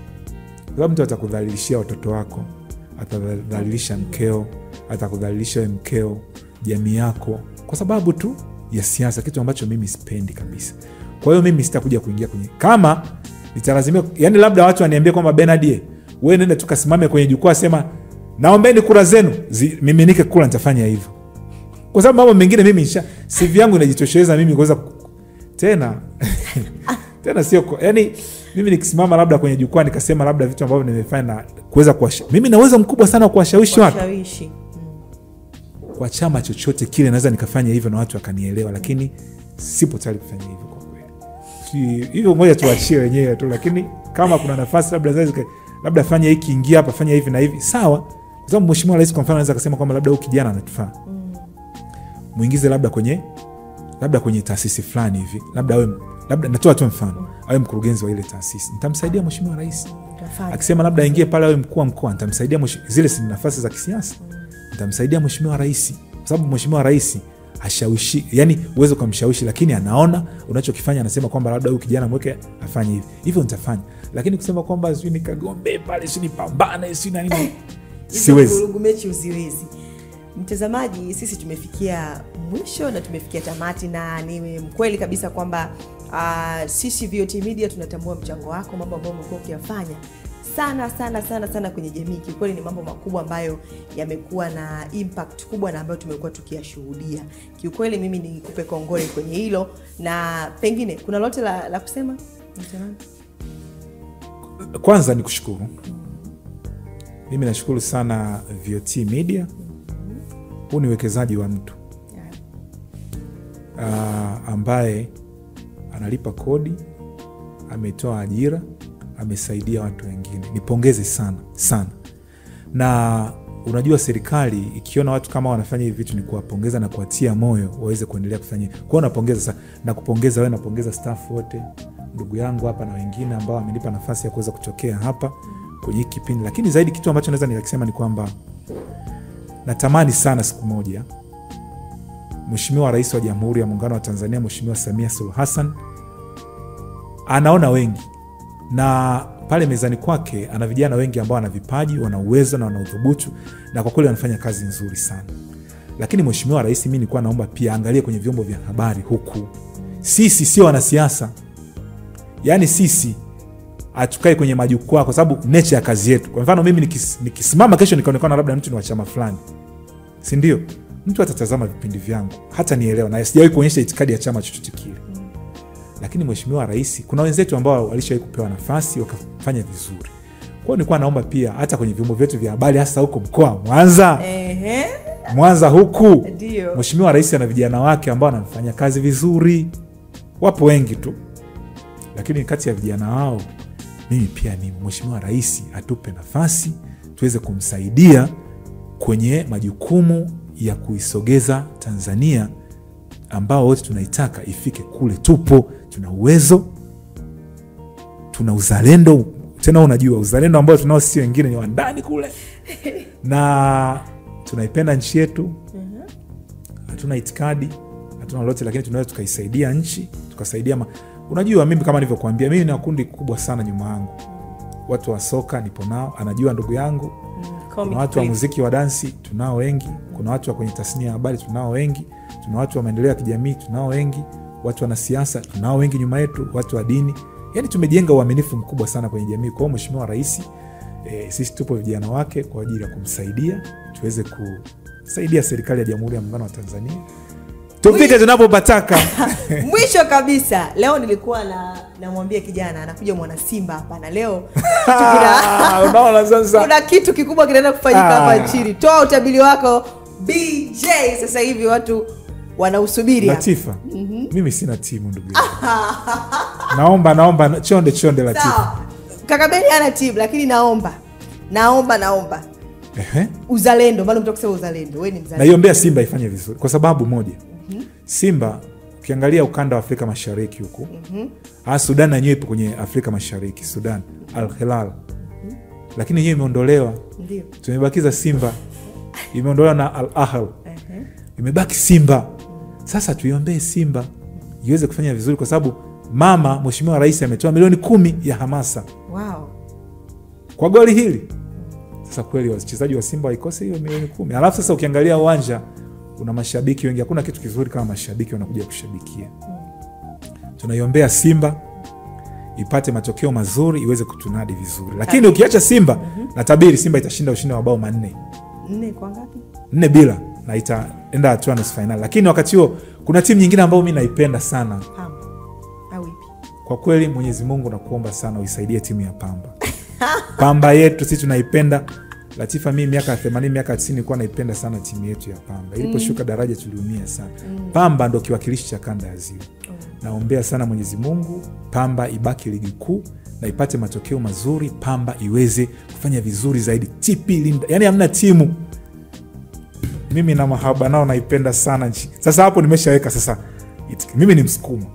Kwa sababu mtu atakudhalilishia watoto wako, atadhalilisha mkeo, atakudhalilisha wewe mkeo, jamii yako, kwa sababu tu ya siasa, kitu ambacho mimi sipendi kabisa. Kwa hiyo mimi sitakuja kuingia kwenye, kama nitalazimia, yani labda watu waniambie kwamba Bernard, wewe nenda tukasimame kwenye jukwaa sema naombeni kura zenu, miminike kura, nitafanya hivyo. Kwa sababu mambo mengine mimi CV yangu inajitosheleza mimi kuweza tena tena sio, yani mimi nikisimama labda kwenye jukwaa nikasema labda vitu ambavyo nimefanya na kuweza mimi na uwezo mkubwa sana kuwashawishi watu. Kwa chama chochote kile naweza nikafanya hivyo na watu wakanielewa, lakini sipo tayari kufanya hivyo kwa kweli. Hivyo ngoja tuachie wenyewe tu, lakini kama kuna nafasi labda fanya hiki, ingia hapa, fanya hivi na hivi, sawa. Kwa sababu Mheshimiwa Rais kwa mfano anaweza kusema kwamba labda huyu kijana anatufaa. Muingize labda kwenye taasisi fulani hivi. Labda natoa tu mfano. Awe mkurugenzi wa ile taasisi. Nitamsaidia Mheshimiwa Rais. Akisema labda aingie pale awe mkuu wa mkoa, nitamsaidia zile si nafasi za kisiasa. Nitamsaidia Mheshimiwa Rais. Kwa sababu Mheshimiwa Rais hashawishi, yani uweze kumshawishi, lakini anaona unachokifanya, anasema kwamba labda huyu kijana mweke afanye hivi. Hivyo nitafanya. Lakini kusema kwamba sio nikagombe pale, sio nipambane, sio na nini. Siwezi. Urugumechi uziwezi. Mtazamaji, sisi tumefikia mwisho na tumefikia tamati, na ni mkweli kabisa kwamba sisi VOT Media tunatambua mchango wako, mambo ambayo umekuwa ukiyafanya sana kwenye jamii. Kiukweli ni mambo makubwa ambayo yamekuwa na impact kubwa na ambayo tumekuwa tukiyashuhudia. Kiukweli mimi nikupe kongole kwenye hilo, na pengine kuna lote la kusema mtazamaji? Kwanza nikushukuru. Mimi nashukuru sana VOT Media. Huu ni uwekezaji wa mtu ambaye analipa kodi, ametoa ajira, amesaidia watu wengine. Nipongeze sana. Na unajua serikali ikiona watu kama wanafanya hivi vitu ni kuwapongeza na kuwatia moyo waweze kuendelea kufanya. Kwa hiyo napongeza sana, na kupongeza wewe, napongeza staff wote, ndugu yangu hapa na wengine ambao wamenipa nafasi ya kuweza kutokea hapa kwenye kipindi. Lakini zaidi kitu ambacho naweza nikasema ni kwamba natamani sana siku moja Mheshimiwa Rais wa Jamhuri ya Muungano wa Tanzania, Mheshimiwa Samia Suluhu Hassan, anaona wengi, na pale mezani kwake ana vijana wengi ambao wana vipaji, wana uwezo na wana udhubutu, na kwa kweli wanafanya kazi nzuri sana. Lakini Mheshimiwa Rais, mimi nilikuwa naomba pia angalie kwenye vyombo vya habari huku. Sisi sio wanasiasa. Yaani sisi atukae kwenye majukwaa, kwa sababu nature ya kazi yetu. Kwa mfano mimi nikisimama kesho nikaonekana labda mtu ni wa chama fulani, si ndio? Mtu atatazama vipindi vyangu, hata nielewa, na sijawahi kuonyesha itikadi ya chama chochote kile. Lakini Mheshimiwa Rais, kuna wenzetu ambao walishawahi kupewa nafasi wakafanya vizuri. Kwa hiyo nilikuwa naomba pia hata kwenye vyombo vyetu vya habari, hasa huko mkoa Mwanza. Mwanza huku. Mheshimiwa Rais ana vijana wake ambao wanafanya kazi vizuri. Wapo wengi tu. Lakini kati ya vijana wao, mimi pia ni Mheshimiwa Rais atupe nafasi tuweze kumsaidia kwenye majukumu ya kuisogeza Tanzania ambao wote tunaitaka ifike kule. Tupo, tuna uwezo, tuna uzalendo. Tena unajua uzalendo ambao tunao sisi wengine ni wa ndani kule. Na tunaipenda nchi yetu. Hatuna itikadi, hatuna lolote, lakini tunaweza tukaisaidia nchi, tukasaidia unajua mimi kama nilivyokuambia, mimi na kundi kubwa sana nyuma yangu. Watu wa soka nipo nao, anajua ndugu yangu. Kuna watu wa muziki wa dansi tunao wengi, kuna watu wa kwenye tasnia ya habari tunao wengi, tuna watu wa maendeleo ya kijamii tunao wengi, watu wa siasa tunao wengi nyuma yetu, watu wa dini. Yaani tumejenga uaminifu mkubwa sana kwenye jamii. Kwa hiyo Mheshimiwa Rais, sisi tupo vijana wake kwa ajili ya kumsaidia, tuweze kusaidia serikali ya Jamhuri ya Muungano wa Tanzania. Tupike tunapopataka. Mwisho kabisa, leo nilikuwa namwambia kijana anakuja mwana Simba hapa, na leo unaona sasa kuna kitu kikubwa kinaenda kufanyika hapa nchini. Toa utabiri wako BJ, sasa hivi watu wanausubiri. Latifa. Mimi sina timu ndugu yangu. Naomba chonde Latifa. Sawa. Kaka Beni ana timu, lakini naomba uzalendo, maana mtu kusema uzalendo, wewe ni mzalendo. Naiombea Simba ifanye vizuri kwa sababu moja. Simba Ukiangalia ukanda wa Afrika Mashariki huku, Sudan na ipo kwenye Afrika Mashariki, Sudan, Al Hilal. Lakini hiyo imeondolewa. Ndio. Tumebakiza Simba. Imeondolewa na Al Ahly. Imebaki Simba. Sasa tuiombee Simba iweze kufanya vizuri, kwa sababu Mheshimiwa Rais ametoa milioni 10 ya hamasa. Wow. Kwa goli hili. Sasa kweli wachezaji wa Simba waikose hiyo milioni 10. Alafu sasa ukiangalia uwanja una mashabiki wengi. Hakuna kitu kizuri kama mashabiki wanakuja kushabikia. Tunaiombea Simba ipate matokeo mazuri, iweze kutunadi vizuri. Lakini ukiacha Simba, natabiri Simba itashinda ushindi wa mabao 4. 4 kwa ngapi? 4-0 na itaenda hatua nusu finali. Lakini wakati huo kuna timu nyingine ambayo mimi naipenda sana. Au ipi? Kwa kweli Mwenyezi Mungu nakuomba sana uisaidie timu ya Pamba. Pamba yetu sisi tunaipenda. Latifa, mimi miaka 80 miaka 90 nilikuwa naipenda sana timu yetu ya Pamba. Iliposhuka daraja tuliumia sana. Pamba ndio kiwakilishi cha kanda ya Ziwa. Naombea sana Mwenyezi Mungu Pamba ibaki ligi kuu na ipate matokeo mazuri, Pamba iweze kufanya vizuri zaidi. TP Linda, yani hamna timu mimi na mahaba nao naipenda sana nchi. Sasa hapo nimeshaweka sasa. Mimi ni Msukuma.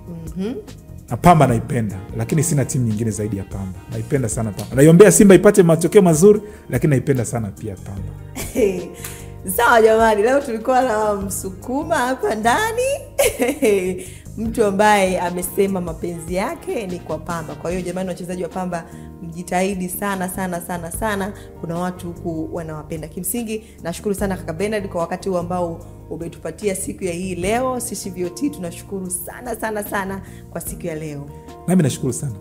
Na Pamba naipenda, lakini sina timu nyingine zaidi ya Pamba. Naipenda sana Pamba. Naiombea Simba ipate matokeo mazuri, lakini naipenda sana pia Pamba. Sawa jamani, leo tulikuwa na Msukuma hapa ndani. Mtu ambaye amesema mapenzi yake ni kwa Pamba. Kwa hiyo jamani, wachezaji wa Pamba mjitahidi sana sana sana sana. Kuna watu huku wanawapenda. Kimsingi nashukuru sana kaka Bernard kwa wakati huu ambao umetupatia siku ya hii leo. Sisi VOT tunashukuru sana sana sana kwa siku ya leo. Nami nashukuru sana.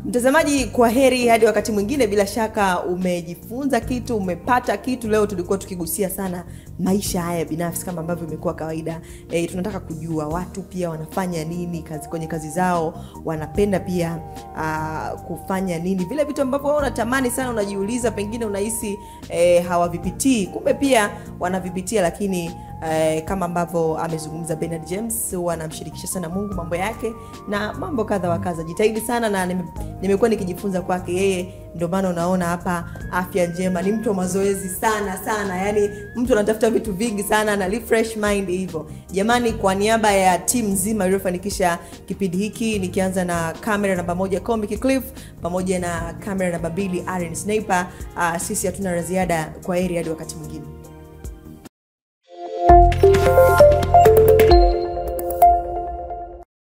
Mtazamaji, kwa heri hadi wakati mwingine. Bila shaka umejifunza kitu, umepata kitu. Leo tulikuwa tukigusia sana maisha haya binafsi kama ambavyo imekuwa kawaida. Tunataka kujua watu pia wanafanya nini kwenye kazi zao, wanapenda pia kufanya nini, vile vitu ambavyo wewe unatamani sana, unajiuliza pengine unahisi hawavipitii, kumbe pia wanavipitia. Lakini kama ambavyo amezungumza Bernard James, wanamshirikisha sana Mungu mambo yake na mambo kadha wa kadha. Jitahidi sana, na nimekuwa nikijifunza kwake yeye. Ndio maana unaona hapa afya njema, ni mtu wa mazoezi sana sana, yani mtu anatafuta vitu vingi sana na refresh mind hivyo. Jamani, kwa niaba ya timu nzima iliyofanikisha kipindi hiki, nikianza na kamera namba 1 Comic Cliff pamoja na kamera namba 2 Aaron Sniper, sisi hatuna la ziada. Kwa heri hadi wakati mwingine.